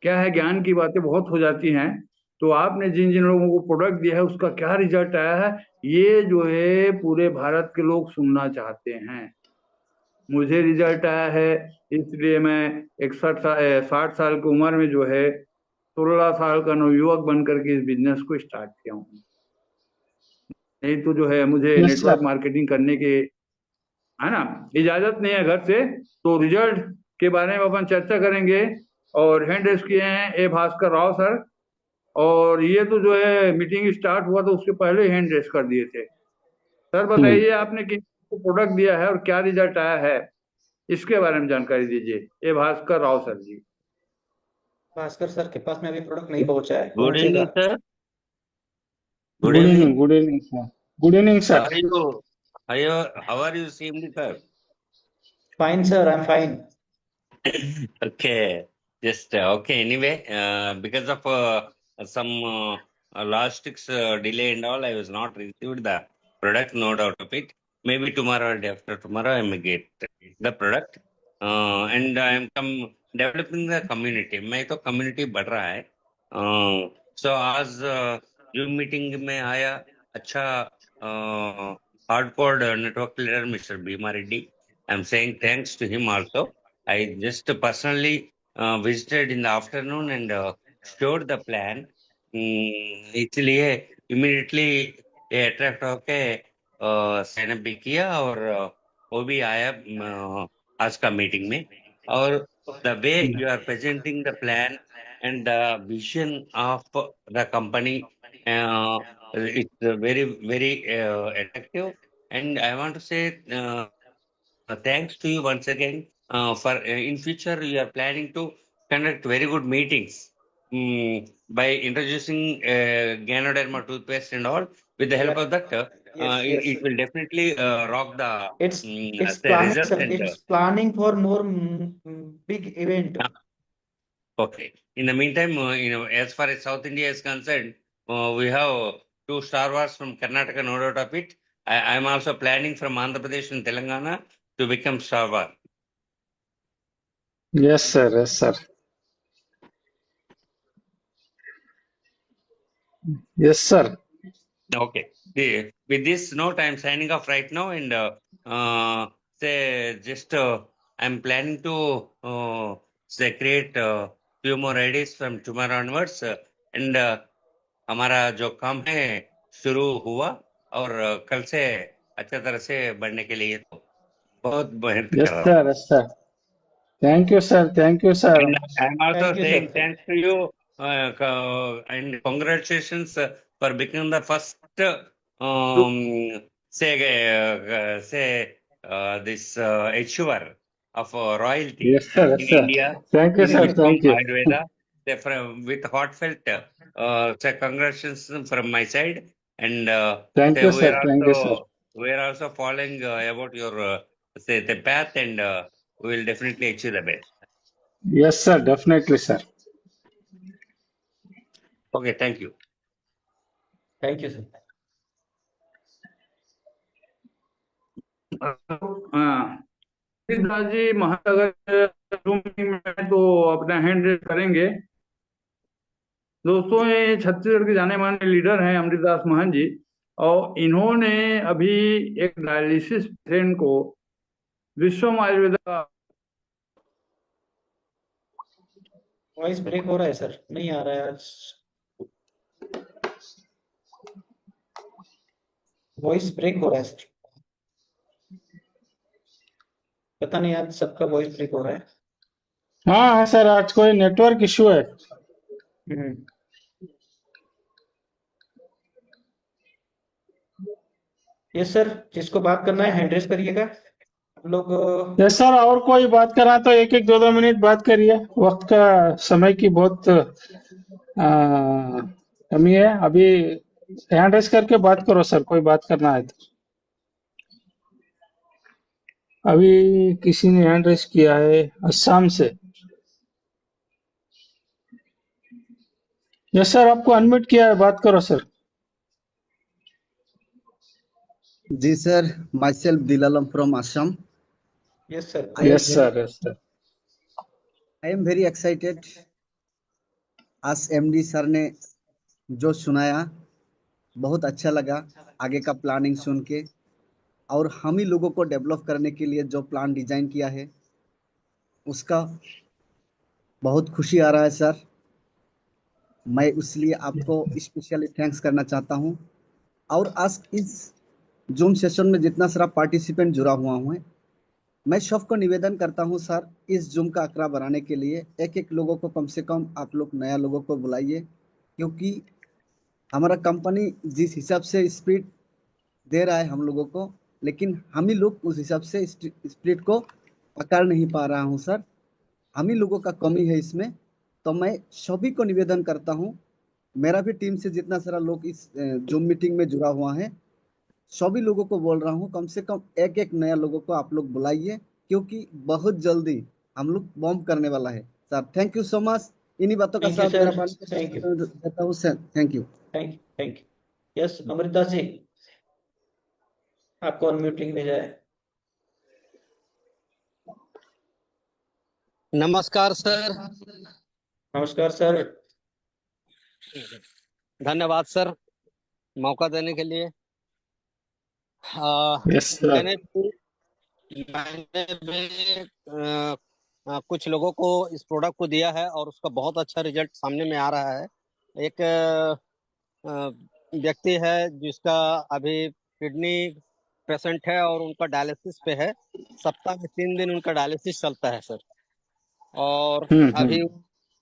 क्या है, ज्ञान की बातें बहुत हो जाती हैं, तो आपने जिन जिन लोगों को प्रोडक्ट दिया है उसका क्या रिजल्ट आया है, ये जो है पूरे भारत के लोग सुनना चाहते हैं। मुझे रिजल्ट आया है, इसलिए मैं 60 साल की उम्र में जो है 16 साल का नवयुवक बन करके इस बिजनेस को स्टार्ट किया हूँ। नहीं तो जो है मुझे यस नेटवर्क सर। मार्केटिंग करने के, है ना, इजाजत नहीं है घर से। तो रिजल्ट के बारे में अपन चर्चा करेंगे। और हैंड रेस किए हैं ए भास्कर राव सर, और ये तो जो है मीटिंग स्टार्ट हुआ तो उसके पहले हैंड रेस कर दिए थे। सर बताइए, आपने किन को प्रोडक्ट दिया है और क्या रिजल्ट आया है, इसके बारे में जानकारी दीजिए। ए भास्कर राव सर जी। भास्कर सर के पास में अभी प्रोडक्ट नहीं पहुंचा है, Good पहुंचेगा। evening, sir. Good good evening. Evening, good evening sir. Good evening How sir. are you? How are you, CMD sir? Fine sir, I am fine. Okay, just okay. Anyway, because of some logistics delay and all, I was not received the product. No doubt of it. Maybe tomorrow or day after tomorrow, I may get the product. And I am developing the community. मैं तो community बढ़ रहा है. So आज Zoom meeting में आया अच्छा hardcore network leader Mr. Bhima Reddy. I'm saying thanks to him also. I just personally visited in the afternoon and showed the plan. इसलिए immediately ये attract होके साइन अप भी किया और वो भी आया आज का मीटिंग में। और the way you are presenting the plan and the vision of the company, it's very very attractive. And I want to say thanks to you once again for in future you are planning to conduct very good meetings by introducing Ganoderma toothpaste and all. With the help Yeah. of that, Yes, it, yes, it sir. will definitely rock the It's the planning, result sir. and It's planning for more big event. okay. In the meantime, as far as South India is concerned, we have two Star Wars from Karnataka, no doubt of it. I am also planning from Andhra Pradesh and Telangana to become Star Wars. Yes sir, yes sir, yes sir. Okay. With this note, I'm signing off right now, and say just I'm planning to say create few more ideas from tomorrow onwards, and हमारा जो काम है शुरू हुआ और कल से अच्छा तरह से बढ़ने के लिए तो बहुत मेहनत यस कर रहा हूँ। Sir, yes sir. Thank you sir, thank you sir. And I'm also Thank you, saying sir. thanks to you and congratulations for becoming the first this achiever of royalty yes sir, in yes sir. India thank you in sir, Vishwam thank you. Ayurveda. Say with heartfelt say congratulations from my side, and thank say you sir, thank you sir. we are also following about your say the path, and we will definitely achieve the best. Yes sir, definitely sir. Okay, thank you. Thank you, sir. हाँ, दास जी महानगर Zoom meeting में तो अपना hand raise करेंगे। दोस्तों, ये छत्तीसगढ़ के जाने माने लीडर हैं अमृतदास महन जी, और इन्होंने अभी एक डायलिसिस पेशेंट को विश्वम आयुर्वेदा। वॉइस ब्रेक हो रहा है सर, नहीं आ रहा है आज। वॉइस ब्रेक हो रहा है सर, पता नहीं आज सबका वॉइस ब्रेक हो रहा है। हाँ हाँ सर, आज कोई नेटवर्क इशू है। यस सर, जिसको बात करना है हैंड रेस करिएगा। हम लोग यस सर, और कोई बात करा तो एक एक 2-2 मिनट बात करिए। वक्त का समय की बहुत कमी है अभी। हैंड रेस करके बात करो सर, कोई बात करना है तो। अभी किसी ने हैंड रेस किया है असम से। यस सर, आपको अनम्यूट किया है, बात करो सर। जी sir, myself Dilalam from Assam. Yes sir. I am yes very, sir, yes sir. I am very excited. आज एमडी सर ने जो सुनाया बहुत अच्छा लगा, आगे का प्लानिंग सुन के, और हम ही लोगों को डेवलप करने के लिए जो प्लान डिजाइन किया है उसका बहुत खुशी आ रहा है सर। मैं इसलिए आपको स्पेशली थैंक्स करना चाहता हूँ। और आज इस जूम सेशन में जितना सारा पार्टिसिपेंट जुड़ा हुआ हूँ, मैं सबको निवेदन करता हूँ सर, इस जूम का आंकड़ा बढ़ाने के लिए एक एक लोगों को कम से कम आप लोग नया लोगों को बुलाइए, क्योंकि हमारा कंपनी जिस हिसाब से स्पीड दे रहा है हम लोगों को, लेकिन हम ही लोग उस हिसाब से स्पीड को पकड़ नहीं पा रहा हूँ सर। हम ही लोगों का कमी है इसमें। तो मैं सभी को निवेदन करता हूँ, मेरा भी टीम से जितना सारा लोग इस जूम मीटिंग में जुड़ा हुआ है, सभी लोगों को बोल रहा हूँ कम से कम एक एक नया लोगों को आप लोग बुलाइए, क्योंकि बहुत जल्दी हम लोग बॉम्ब करने वाला है sir. Thank you so much. इन्हीं बातों का थैंक यू साथ मेरा सर। बात थैंक यू। देता हूँ sir. Thank you. Thank you. Yes Amrita ji, आपको अनम्यूटिंग भेजा है। नमस्कार सर। नमस्कार सर। धन्यवाद सर मौका देने के लिए। Yes sir. मैंने भी कुछ लोगों को इस प्रोडक्ट को दिया है और उसका बहुत अच्छा रिजल्ट सामने में आ रहा है। एक व्यक्ति है जिसका अभी किडनी पेशेंट है और उनका डायलिसिस पे है। सप्ताह में 3 दिन उनका डायलिसिस चलता है सर। और अभी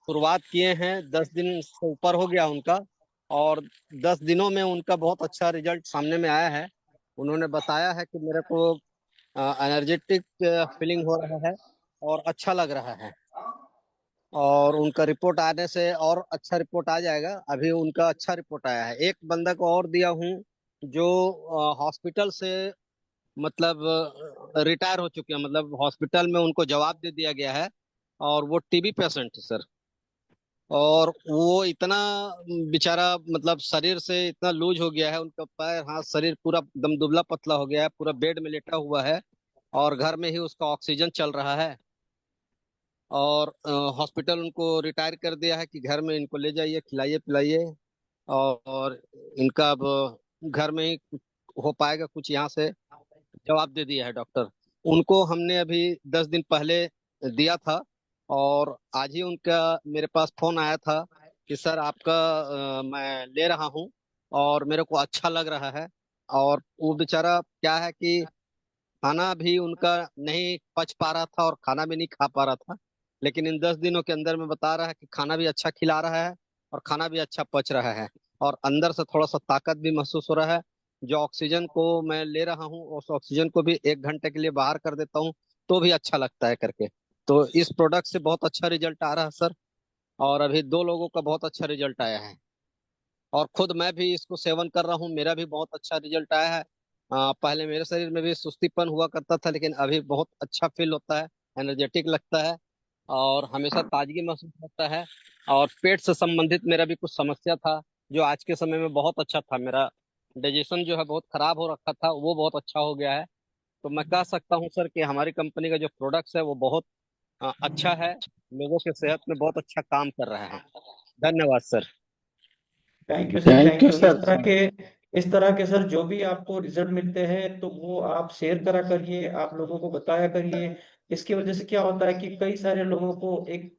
शुरुआत किए हैं, 10 दिन से ऊपर हो गया उनका, और 10 दिनों में उनका बहुत अच्छा रिजल्ट सामने में आया है। उन्होंने बताया है कि मेरे को एनर्जेटिक फीलिंग हो रहा है और अच्छा लग रहा है, और उनका रिपोर्ट आने से और अच्छा रिपोर्ट आ जाएगा। अभी उनका अच्छा रिपोर्ट आया है। एक बंदा को और दिया हूँ जो हॉस्पिटल से मतलब रिटायर हो चुके हैं, मतलब हॉस्पिटल में उनको जवाब दे दिया गया है, और वो टीबी पेशेंट है सर। और वो इतना बेचारा मतलब शरीर से इतना लूज हो गया है, उनका पैर हाथ शरीर पूरा एकदम दुबला पतला हो गया है, पूरा बेड में लेटा हुआ है, और घर में ही उसका ऑक्सीजन चल रहा है। और हॉस्पिटल उनको रिटायर कर दिया है कि घर में इनको ले जाइए, खिलाइए पिलाइए, और इनका अब घर में ही हो पाएगा कुछ, यहाँ से जवाब दे दिया है डॉक्टर। उनको हमने अभी 10 दिन पहले दिया था, और आज ही उनका मेरे पास फोन आया था कि सर आपका मैं ले रहा हूँ और मेरे को अच्छा लग रहा है। और वो बेचारा क्या है कि खाना भी उनका नहीं पच पा रहा था और खाना भी नहीं खा पा रहा था, लेकिन इन 10 दिनों के अंदर में बता रहा है कि खाना भी अच्छा खिला रहा है और खाना भी अच्छा पच रहा है, और अंदर से थोड़ा सा ताकत भी महसूस हो रहा है। जो ऑक्सीजन को मैं ले रहा हूँ उस ऑक्सीजन को भी 1 घंटे के लिए बाहर कर देता हूँ तो भी अच्छा लगता है करके। तो इस प्रोडक्ट से बहुत अच्छा रिजल्ट आ रहा है सर, और अभी 2 लोगों का बहुत अच्छा रिजल्ट आया है, और खुद मैं भी इसको सेवन कर रहा हूँ, मेरा भी बहुत अच्छा रिजल्ट आया है। पहले मेरे शरीर में भी सुस्तीपन हुआ करता था, लेकिन अभी बहुत अच्छा फील होता है, एनर्जेटिक लगता है, और हमेशा ताजगी महसूस होता है। और पेट से संबंधित मेरा भी कुछ समस्या था जो आज के समय में बहुत अच्छा था। मेरा डाइजेशन जो है बहुत खराब हो रखा था, वो बहुत अच्छा हो गया है। तो मैं कह सकता हूँ सर कि हमारी कंपनी का जो प्रोडक्ट्स है वो बहुत अच्छा है, लोगों के सेहत में बहुत अच्छा काम कर रहा है। धन्यवाद sir. Thank you sir. Thank thank you you. Sir. इस तरह के सर जो भी आपको रिजल्ट मिलते हैं तो वो आप शेयर करा करिए, आप लोगों को बताया करिए। इसकी वजह से क्या होता है कि कई सारे लोगों को एक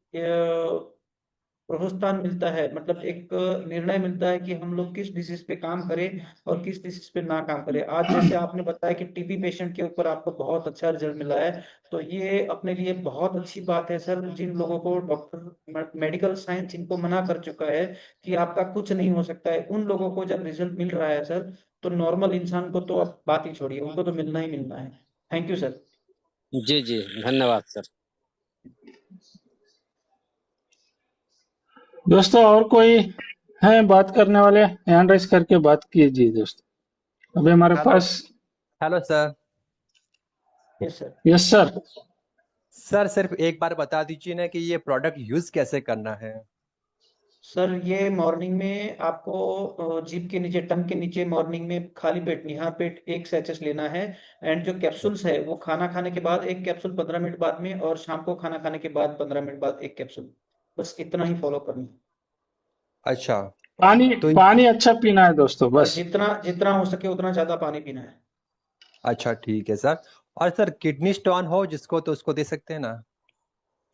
प्रोत्साहन मिलता है, मतलब एक निर्णय मिलता है कि हम लोग किस डिसीज पे काम करें और किस डिसीज पे ना काम करें। आज जैसे आपने बताया कि टीबी पेशेंट के ऊपर आपको बहुत अच्छा रिजल्ट मिला है, तो ये अपने लिए बहुत अच्छी बात है सर। जिन लोगों को डॉक्टर मेडिकल साइंस जिनको मना कर चुका है कि आपका कुछ नहीं हो सकता है, उन लोगों को जब रिजल्ट मिल रहा है सर, तो नॉर्मल इंसान को तो अब बात ही छोड़िए, उनको तो मिलना ही मिलना है। Thank you sir. जी जी, धन्यवाद सर। दोस्तों और कोई है बात करने वाले? हैंड रेस करके बात कीजिए दोस्तों। अभी हमारे हेलो पास hello sir. Yes sir. Yes sir. Sir सिर्फ एक बार बता दीजिए ना कि ये प्रोडक्ट यूज कैसे करना है। सर ये मॉर्निंग में आपको जीभ के नीचे, टंग के नीचे मॉर्निंग में खाली पेट, निहार पेट एक सैचेस लेना है। एंड जो कैप्सूल्स है वो खाना खाने के बाद एक कैप्सूल 15 मिनट बाद में, और शाम को खाना खाने के बाद 15 मिनट बाद एक कैप्सूल। बस इतना ही फॉलो करना है। अच्छा पानी तो पानी अच्छा पीना है दोस्तों, और बस। जितना जितना हो सके उतना ज्यादा पानी पीना है। अच्छा ठीक है सर। और सर किडनी स्टोन हो जिसको तो उसको दे सकते हैं ना।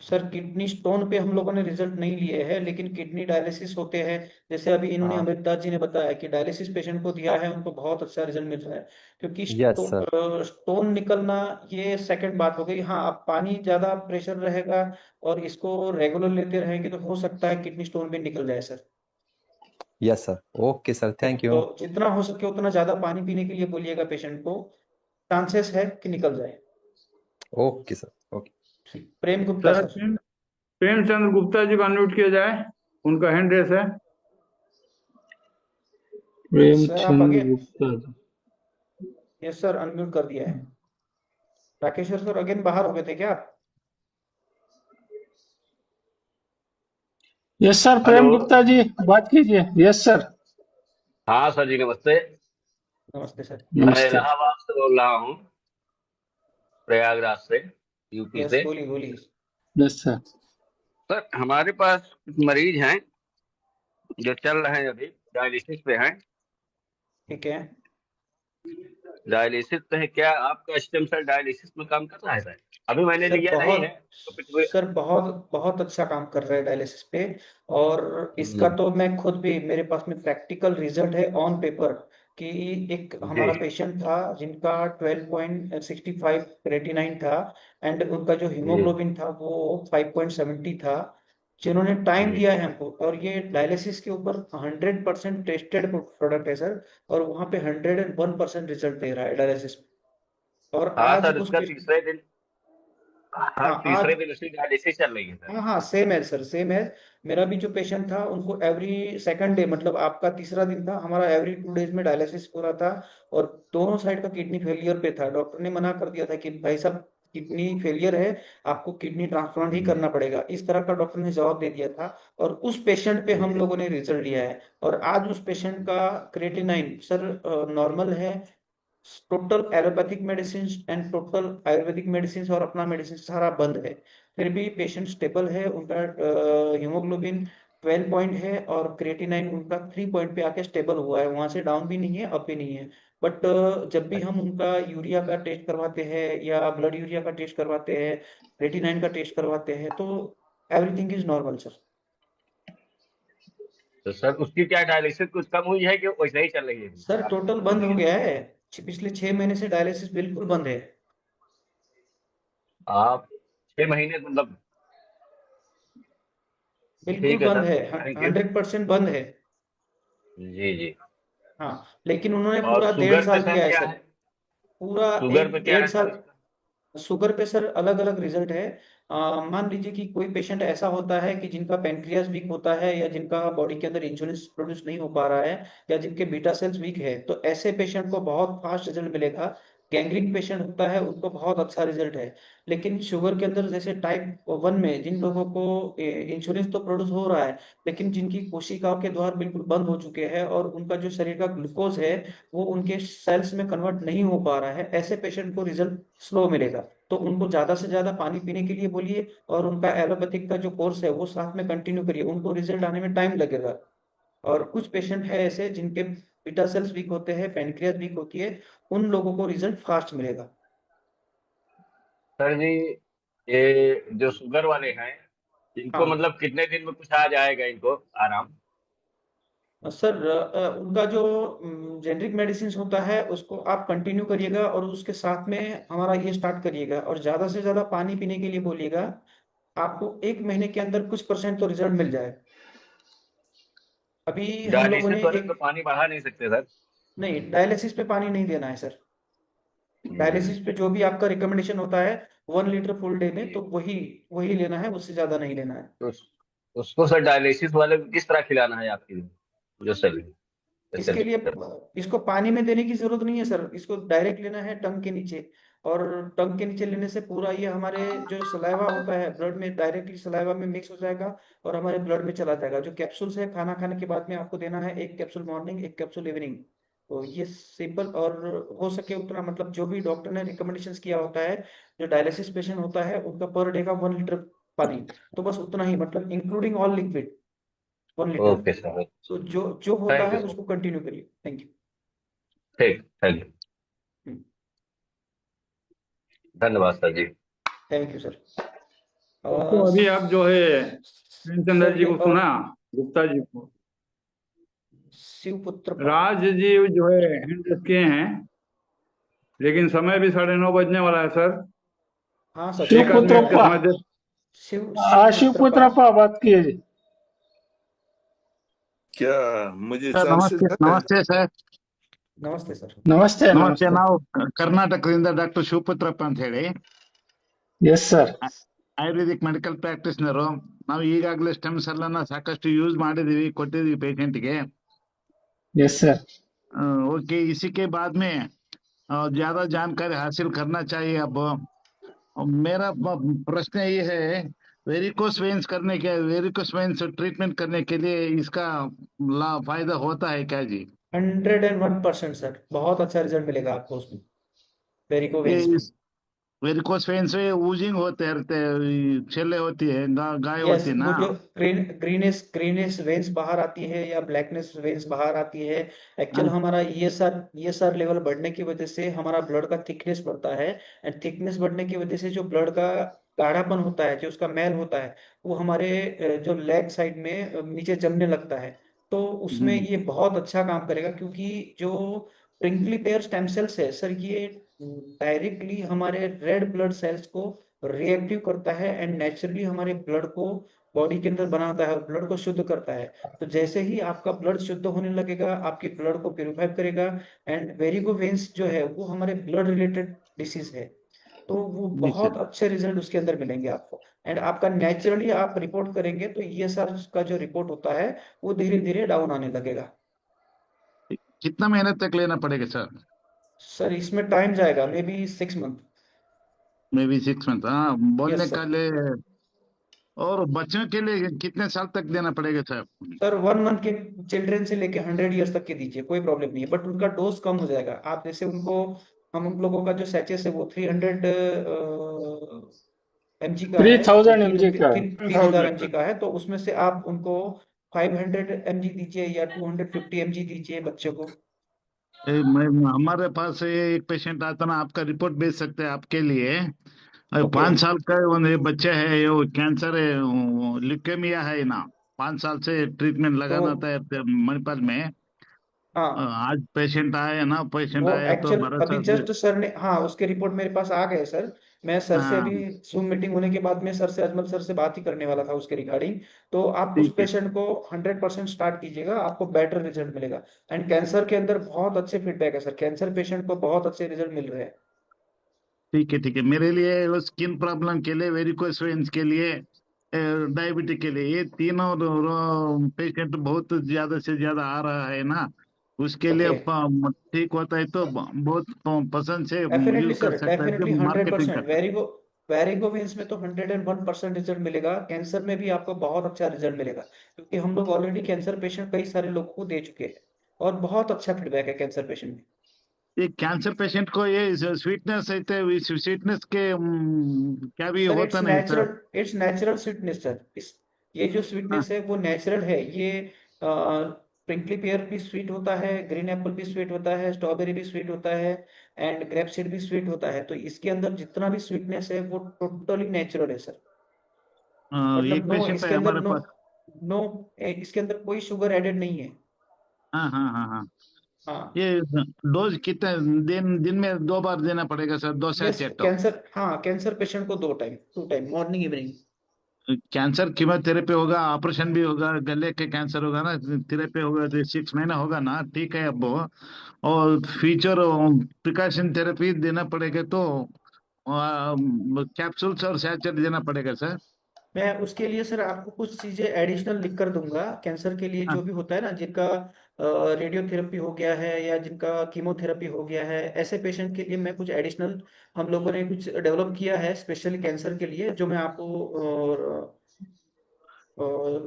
सर किडनी स्टोन पे हम लोगों ने रिजल्ट नहीं लिए हैं, लेकिन किडनी डायलिसिस होते हैं। जैसे अभी इन्होंने हाँ अमृतदास जी ने बताया कि डायलिसिस पेशेंट को दिया है, उनको बहुत अच्छा रिजल्ट मिल रहा है। क्योंकि यस सर। स्टोन निकलना ये सेकंड बात हो गई। हाँ, आप पानी ज्यादा प्रेशर रहेगा और इसको रेगुलर लेते रहेंगे तो हो सकता है किडनी स्टोन भी निकल जाए sir. Yes sir. Okay sir, thank तो यू। जितना हो सके उतना ज्यादा पानी पीने के लिए बोलिएगा पेशेंट को, चांसेस है कि निकल जाए। Okay sir. ओके। ठीक। प्रेम गुप्ता सर सर। प्रेमचंद्र गुप्ता जी को अनम्यूट किया जाए, उनका हैंड रेस है। सर आप प्रेमचंद आगे। Gupta ji. Yes sir, unmute कर दिया है। राकेश्वर सर अगेन बाहर हो गए थे क्या आप? Yes sir, hello. Prem Gupta ji बात कीजिए। Yes sir. हाँ सर जी, नमस्ते। नमस्ते सर। मैं नमस्ते। इलाहाबाद से बोल रहा हूँ, प्रयागराज से, यूपी यस, से। बोलिए बोलिए। Yes sir. सर हमारे पास कुछ मरीज हैं जो चल रहे हैं, अभी डायलिसिस पे हैं। ठीक है डायलिसिस पे है, क्या आपका स्टेम सेल डायलिसिस में काम कर रहा है सर? अभी मैंने सर, लिया नहीं है बहुत तो कुछ सर बहुत बहुत अच्छा काम कर रहा है डायलिसिस पे। और इसका तो मैं खुद भी, मेरे पास में प्रैक्टिकल रिजल्ट है ऑन पेपर कि एक जी हमारा पेशेंट था जिनका 12.65 क्रेटिनाइन था, एंड उनका जो जी हीमोग्लोबिन था वो 5.70 था। जिन्होंने टाइम जी। दिया है हमको, और ये डायलिसिस के ऊपर 100% टेस्टेड प्रोडक्ट है सर। और वहाँ पे 101% रिजल्ट दे रहा है डायलिसिस। और हाँ आज सर, उस उसका पे, तीसरे दिन, हर हाँ तीसरे आज, दिन उसकी डायलिसिस चल रही है सर। हाँ हाँ सेम है सर, सेम है। मेरा भी जो पेशेंट था उनको एवरी सेकंड डे, मतलब आपका तीसरा दिन था, हमारा एवरी 2 डेज में डायलिसिस हो रहा था। और दोनों साइड का किडनी फेलियर पे था। डॉक्टर ने मना कर दिया था कि भाई साहब किडनी फेलियर है, आपको किडनी ट्रांसप्लांट ही करना पड़ेगा, इस तरह का डॉक्टर ने जवाब दे दिया था। और उस पेशेंट पे हम जी लोगों ने रिजल्ट लिया है। और आज उस पेशेंट का क्रेटिनाइन सर नॉर्मल है। Total allopathic medicine and total Ayurvedic medicine और अपना मेडिसिन सारा बंद है। फिर भी पेशेंट स्टेबल है। उनका हीमोग्लोबिन 12 पॉइंट है और क्रिएटिनाइन उनका 3 पॉइंट पे आके स्टेबल हुआ है, वहां से डाउन भी नहीं है, अप भी नहीं है। बट जब भी हम उनका यूरिया का टेस्ट करवाते हैं या ब्लड यूरिया का टेस्ट करवाते हैं, क्रिएटिनाइन का टेस्ट करवाते हैं, तो एवरीथिंग इज नॉर्मल सर। तो सर उसकी क्या डायलिसिस कुछ कम हुई है कि वैसे ही चल रही है? सर टोटल बंद हो गया है। पिछले 6 महीने से डायलिसिस बिल्कुल बंद है। आप 6 महीने मतलब? बिल्कुल ठीक है बंद सर, है, थैंक यू। 100% बंद है। जी जी। हाँ, लेकिन उन्होंने और पूरा डेढ़ शुगर पे साल सर किया है क्या सर। है? पूरा शुगर पे एक क्या डेढ़ है साल। सर इसका? शुगर पे सर अलग अलग रिजल्ट है। मान लीजिए कि कोई पेशेंट ऐसा होता है कि जिनका पेनक्रियास वीक होता है, या जिनका बॉडी के अंदर इंसुलिन प्रोड्यूस नहीं हो पा रहा है, या जिनके बीटा सेल्स वीक है, तो ऐसे पेशेंट को बहुत फास्ट रिजल्ट मिलेगा। गैंग्रीन पेशेंट होता है उनको बहुत अच्छा रिजल्ट है। लेकिन शुगर के अंदर जैसे टाइप 1 में जिन लोगों को इंसुलिन तो प्रोड्यूस हो रहा है, लेकिन जिनकी कोशिकाओं के द्वार बिल्कुल बंद हो चुके हैं और उनका जो शरीर का ग्लूकोज है वो उनके सेल्स में कन्वर्ट नहीं हो पा रहा है, ऐसे पेशेंट को रिजल्ट स्लो मिलेगा। तो उनको ज्यादा से ज्यादा पानी पीने के लिए बोलिए, और उनका एलोपैथिक का जो कोर्स है वो साथ में कंटिन्यू करिए, उनको रिजल्ट आने में टाइम लगेगा। और कुछ पेशेंट है ऐसे जिनके बीटा सेल्स वीक होते हैं, पेनक्रियास वीक होती है, उन लोगों को रिजल्ट फास्ट मिलेगा। सर जी, ये जो शुगर वाले हैं इनको हाँ मतलब कितने दिन में कुछ आ जाएगा इनको आराम? सर, उनका जो जेनरिक मेडिसिन होता है उसको आप कंटिन्यू करिएगा, और उसके साथ में हमारा ये स्टार्ट करिएगा, और ज्यादा से ज्यादा पानी पीने के लिए बोलिएगा। आपको 1 महीने के अंदर कुछ परसेंट तो रिजल्ट मिल जाए। अभी हम लोगों डायलिसिस ने वाले एक, तो पानी बढ़ा नहीं सकते सर? नहीं डायलिसिस पे पानी नहीं देना है सर। हम्म, डायलिसिस पे जो भी आपका रिकमेंडेशन होता है 1 लीटर फुल डे में, जी। तो वही वही लेना है, उससे ज्यादा नहीं लेना है। तो उसको सर डायलिसिस वाले को किस तरह खिलाना है आपकी जो सर इसके लिए इसको पानी में देने की जरूरत नहीं है सर, इसको डायरेक्ट लेना है टंग के नीचे। और टंग के नीचे लेने से पूरा ये हमारे जो सलाइवा होता है ब्लड में डायरेक्टली सलाइवा में मिक्स हो जाएगा और हमारे ब्लड में चला जाएगा। जो कैप्सूल्स है खाना खाने के बाद में आपको देना है, एक कैप्सूल मॉर्निंग, एक कैप्सूल इवनिंग। तो ये सिंपल, और हो सके उतना मतलब जो भी डॉक्टर ने रिकमेंडेशंस किया होता है, जो डायलिसिस पेशेंट होता है उनका पर डे का 1 लीटर पानी, तो बस उतना ही, मतलब including all liquid 1 litre. Okay sir, तो जो होता थैंक यू है सर। उसको कंटिन्यू करिए। Thank you. ठीक, थैंक यू, धन्यवाद sir ji. Thank you sir. तो अभी आप जो है प्रेमचंद्र सर जी ये को सुना, गुप्ता जी को, शिवपुत्र राज जी जो है हैंड किए हैं, लेकिन समय भी 9:30 बजने वाला है सर। हाँ सर, एक आध मिनट का समय दे। शिवपुत्र शिवपुत्रप्पा बात किए जी। क्या मुझे ಸರ್ चांसेस ನಮಸ್ತೆ है? ನಮಸ್ತೆ ಸರ್ ನಮಸ್ತೆ ಸರ್। ನಮಸ್ತೆ ನಮಸ್ತೆ ನಮಸ್ತೆ। ನಾವು ಕರ್ನಾಟಕದಿಂದ ಡಾಕ್ಟರ್ ಶಿವಪುತ್ರಪ್ಪ ಅಂತ ಹೇಳಿ, ಎಸ್ ಸರ್। ಆಯುರ್ವೇದಿಕ್ ಮೆಡಿಕಲ್ ಪ್ರಾಕ್ಟೀಸ್ನರು. ನಾವು ಈಗಾಗಲೇ ಸ್ಟೆಮ್ ಸೆಲ್ ಅನ್ನ ಸಾಕಷ್ಟು ಯೂಸ್ ಮಾಡಿದೀವಿ, ಕೊಟ್ಟಿದೀವಿ ಪೇಷಂಟ್ಗೆ। Yes sir. ओके, इसी के बाद में ज्यादा जानकारी हासिल करना चाहिए। अब मेरा प्रश्न ये है, varicose veins varicose veins treatment करने के लिए इसका फायदा होता है क्या जी? 101% सर, बहुत अच्छा रिजल्ट मिलेगा आपको उसमें, वेरिकोवेन्स में। वेरिकोस वेन्स में ऊजिंग होते रहते, छेले होती है, गाय यस, होती है वो ना? जो ग्रीनिश वेन्स बाहर आती है या ब्लैकनेस वेन्स बाहर आती है, एक्चुअल हाँ, हमारा ESR लेवल बढ़ने की वजह से हमारा ब्लड का थिकनेस बढ़ता है। एंड थिकनेस बढ़ने की वजह से जो ब्लड का गाढ़ापन होता है, जो उसका मैल होता है, वो हमारे जो लेग साइड में नीचे जमने लगता है। तो उसमें ये बहुत अच्छा काम करेगा, क्योंकि जो प्रिंकली पेयर स्टेम सेल्स है सर, ये डायरेक्टली हमारे रेड ब्लड सेल्स को रिएक्टिव करता है एंड नेचुरली हमारे ब्लड को बॉडी के अंदर बनाता है और ब्लड को शुद्ध करता है। तो जैसे ही आपका ब्लड शुद्ध होने लगेगा, आपके ब्लड को प्यूरिफाई करेगा। एंड वेरिको वेन्स जो है वो हमारे ब्लड रिलेटेड डिसीज है, तो वो जी बहुत सर। अच्छे रिजल्ट उसके अंदर मिलेंगे आपको। एंड आपका नेचुरली आप रिपोर्ट करेंगे तो ESR का जो रिपोर्ट होता है वो धीरे धीरे डाउन आने लगेगा। कितना महीने तक लेना पड़ेगा सर? सर इसमें टाइम जाएगा, may be 6 month. May be 6 month, हाँ, बोलने यस का सर। लिए। और बच्चों के लिए कितने साल तक देना पड़ेगा सर? सर 1 मंथ के चिल्ड्रन से लेके 100 ईयर्स तक के दीजिए, कोई प्रॉब्लम नहीं है, बट उनका डोज कम हो जाएगा। आप जैसे उनको, हम लोगों का जो सैचेस है वो 300 mg का है, 3000 तीन mg का है। 3000 mg का है, तो उसमें से आप उनको 500 mg दीजिए या 250 mg दीजिए बच्चों को। हमारे पास ये एक पेशेंट आता ना, आपका रिपोर्ट भेज सकते हैं आपके लिए। ओके 5 साल का ये बच्चा है, ये कैंसर है, ल्यूकेमिया है ना। 5 साल से ट्रीटमेंट तो लगाना था मणिपाल में। हाँ, आज पेशेंट आए ना, पेशेंट वो आए तो एक्चुअल अभी भरोसा से। जस्ट सर ने, हाँ, उसके रिपोर्ट मेरे पास आ गए सर। मैं सर से हाँ, अभी जूम मीटिंग होने के बाद में सर से, अजमल सर से बात ही करने वाला था उसके रिगार्डिंग। तो आप उस ठीक है, पेशेंट को 100% स्टार्ट कीजिएगा, आपको बेटर रिजल्ट मिलेगा। एंड कैंसर के अंदर बहुत अच्छे फीडबैक है सर, कैंसर पेशेंट को बहुत अच्छे रिजल्ट मिल रहे हैं। ठीक है, ठीक है। मेरे लिए वो स्किन प्रॉब्लम के लिए, वेरिकोस वेन्स के लिए, डायबिटिक के लिए, ये तीनों पेशेंट बहुत ज्यादा से ज्यादा आ रहा है ना। उसके लिए ओके, ठीक होता है तो बहुत पसंद से डेफिनेटली यूज कर सर, सकता है डेफिनेटली जब मार्केटिंग 100%। करता है। वेरिगो वेन्स में तो 101% रिजल्ट मिलेगा। कैंसर में भी आपको बहुत अच्छा रिजल्ट मिलेगा, क्योंकि हम लोग ऑलरेडी कैंसर पेशेंट कई सारे लोगों को दे चुके हैं और बहुत अच्छा फीडबैक है कैंसर पेशेंट में। ये कैंसर पेशेंट को ये स्वीटनेस है, इस स्वीटनेस के क्या भी सर होता नहीं sir? It's natural sweetness sir. इस ये जो हाँ, स्वीटनेस है वो नेचुरल है। ये प्रिंकली पेयर भी स्वीट होता है, ग्रीन एप्पल भी स्वीट होता है, स्ट्रॉबेरी भी स्वीट होता है, एंड ग्रेप सीड भी स्वीट होता है। तो इसके अंदर जितना भी स्वीटनेस है वो टोटली नेचुरल है सर। मतलब एक नो, पेशेंट है इसके अंदर हमारे नो, पास। नो, इसके अंदर कोई शुगर एडेड नहीं है। हाँ, हाँ, हाँ, हाँ। हाँ, ये डोज कितने दिन दिन में 2 बार देना पड़ेगा सर? 2 yes, sachet? कैंसर, हाँ, कैंसर पेशेंट को 2 time morning evening. Cancer chemotherapy होगा, ऑपरेशन भी होगा, गले के कैंसर होगा ना, थेरेपी होगा, तो 6 महीना होगा ना, ठीक है। अब और फ्यूचर प्रिकॉशन थेरेपी देना पड़ेगा, तो कैप्सूल्स और सैचेट देना पड़ेगा सर? मैं उसके लिए सर आपको कुछ चीजें एडिशनल लिख कर दूंगा। कैंसर के लिए हाँ, जो भी होता है ना, जिनका रेडियोथेरेपी हो गया है या जिनका कीमोथेरेपी हो गया है, ऐसे पेशेंट के लिए मैं कुछ एडिशनल हम लोगों ने कुछ डेवलप किया है स्पेशली कैंसर के लिए, जो मैं आपको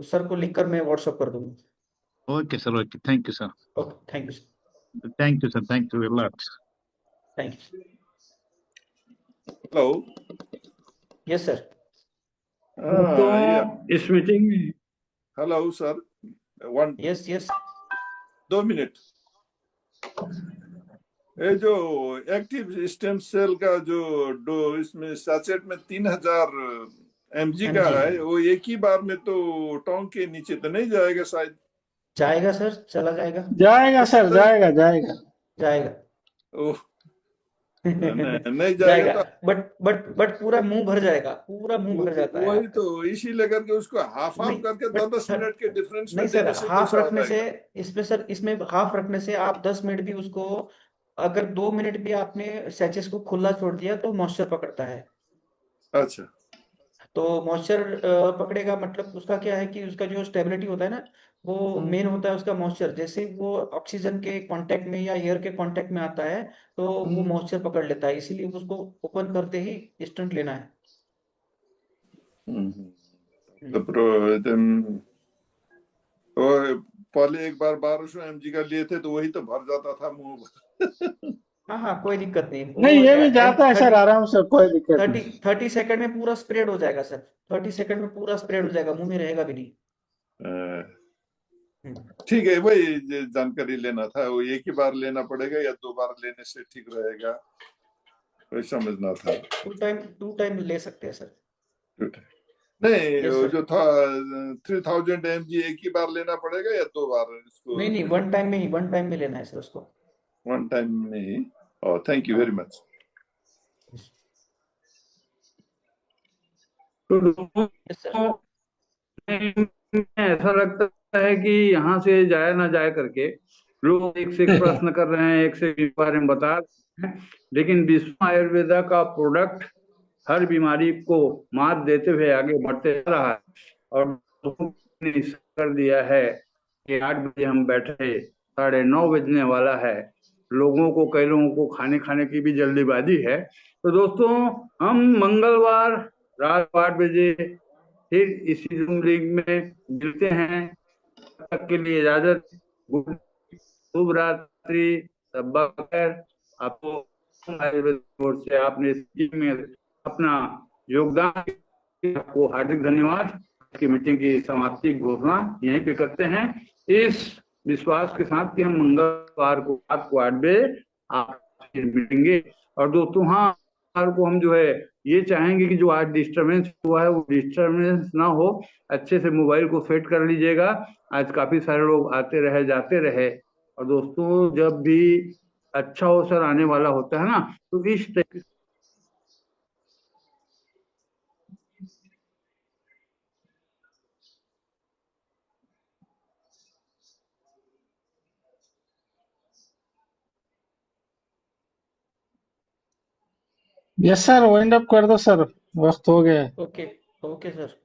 सर को लिखकर मैं व्हाट्सअप कर दूंगा। Okay sir, okay, thank you sir, okay, thank you sir, thank you sir, thank you very much. Thank you. Hello, yes sir. तो इस मीटिंग में hello sir, one yes yes 2 minute. ये जो एक्टिव स्टेम सेल का जो इसमें sachet में 3000 mg का mg है, वो एक ही बार में तो टोंग के नीचे तो नहीं जाएगा शायद? जाएगा सर, चला जाएगा, जाएगा सर, जाएगा जाएगा जाएगा। ओह, नहीं जाएगा, जाएगा तो बट पूरा मुंह भर जाएगा, पूरा मुंह भर जाता है वही आपका। तो, इसीलिए करके उसको हाफ नहीं करके बट 10 मिनट के डिफरेंस में नहीं सर, देने से हाफ कैसा हो रखने से जाएगा? इसमें सर, इसमें हाफ रखने से आप 10 मिनट भी उसको, अगर 2 मिनट भी आपने सैचेस को खुला छोड़ दिया तो मॉइस्चर पकड़ता है। अच्छा, तो मॉइस्चर पकड़ेगा मतलब उसका क्या है कि उसका जो स्टेबिलिटी होता है ना, वो मेन होता है उसका मॉइस्चर। जैसे वो ऑक्सीजन के कांटेक्ट में या एयर के कांटेक्ट में आता है तो वो मॉइस्चर पकड़ लेता है, इसीलिए उसको ओपन करते ही स्टंट लेना है। तो पहले एक बार 1200 mg का लिए थे तो वही तो भर जाता था मुंह। हाँ हाँ, कोई दिक्कत नहीं, नहीं, वो ये भी जाता है सर आराम से, कोई दिक्कत नहीं। 30 सेकंड में पूरा स्प्रेड हो जाएगा सर, 30 सेकंड में पूरा स्प्रेड हो जाएगा, मुंह में रहेगा भी नहीं। ठीक है, वही जानकारी लेना था, वो एक ही बार लेना पड़ेगा या 2 बार लेने से ठीक रहेगा, वही समझना था। टू टाइम ले सकते हैं सर। नहीं, यस वो सर। जो था 3000 mg एक ही बार लेना पड़ेगा या 2 बार इसको? नहीं, वन टाइम में लेना है सर उसको। वन टाइम में ही। Thank you very much. Yes sir. ऐसा लगता है कि यहाँ से जाया ना जाए करके लोग एक से एक प्रश्न कर रहे हैं, एक से एक बारे में बता रहे हैं, लेकिन विश्व आयुर्वेदा का प्रोडक्ट हर बीमारी को मात देते हुए आगे बढ़ते जा रहा है। और ने कर दिया है कि 8 बजे हम बैठे, 9:30 बजने वाला है, लोगों को, कई लोगों को खाने की भी जल्दीबाजी है। तो दोस्तों, हम मंगलवार रात 8 बजे फिर इसी जूम लिंक में मिलते हैं। तब तक के लिए इजाजत, शुभ रात्रि, शब्बा खैर। आपको ओर से आपने में अपना योगदान, आपको हार्दिक धन्यवाद। की मीटिंग की समाप्ति घोषणा यहीं पे करते हैं, इस विश्वास के साथ कि हम मंगलवार को रात को 8 बजे आपसे मिलेंगे। और दोस्तों, हाँ, को हम जो है ये चाहेंगे कि जो आज डिस्टरबेंस हुआ है वो डिस्टरबेंस ना हो, अच्छे से मोबाइल को सेट कर लीजिएगा। आज काफी सारे लोग आते रहे जाते रहे, और दोस्तों जब भी अच्छा अवसर आने वाला होता है ना, तो इस तरह यस सर, वाइंड अप कर दो सर, वक्त हो गया है। Okay, okay sir.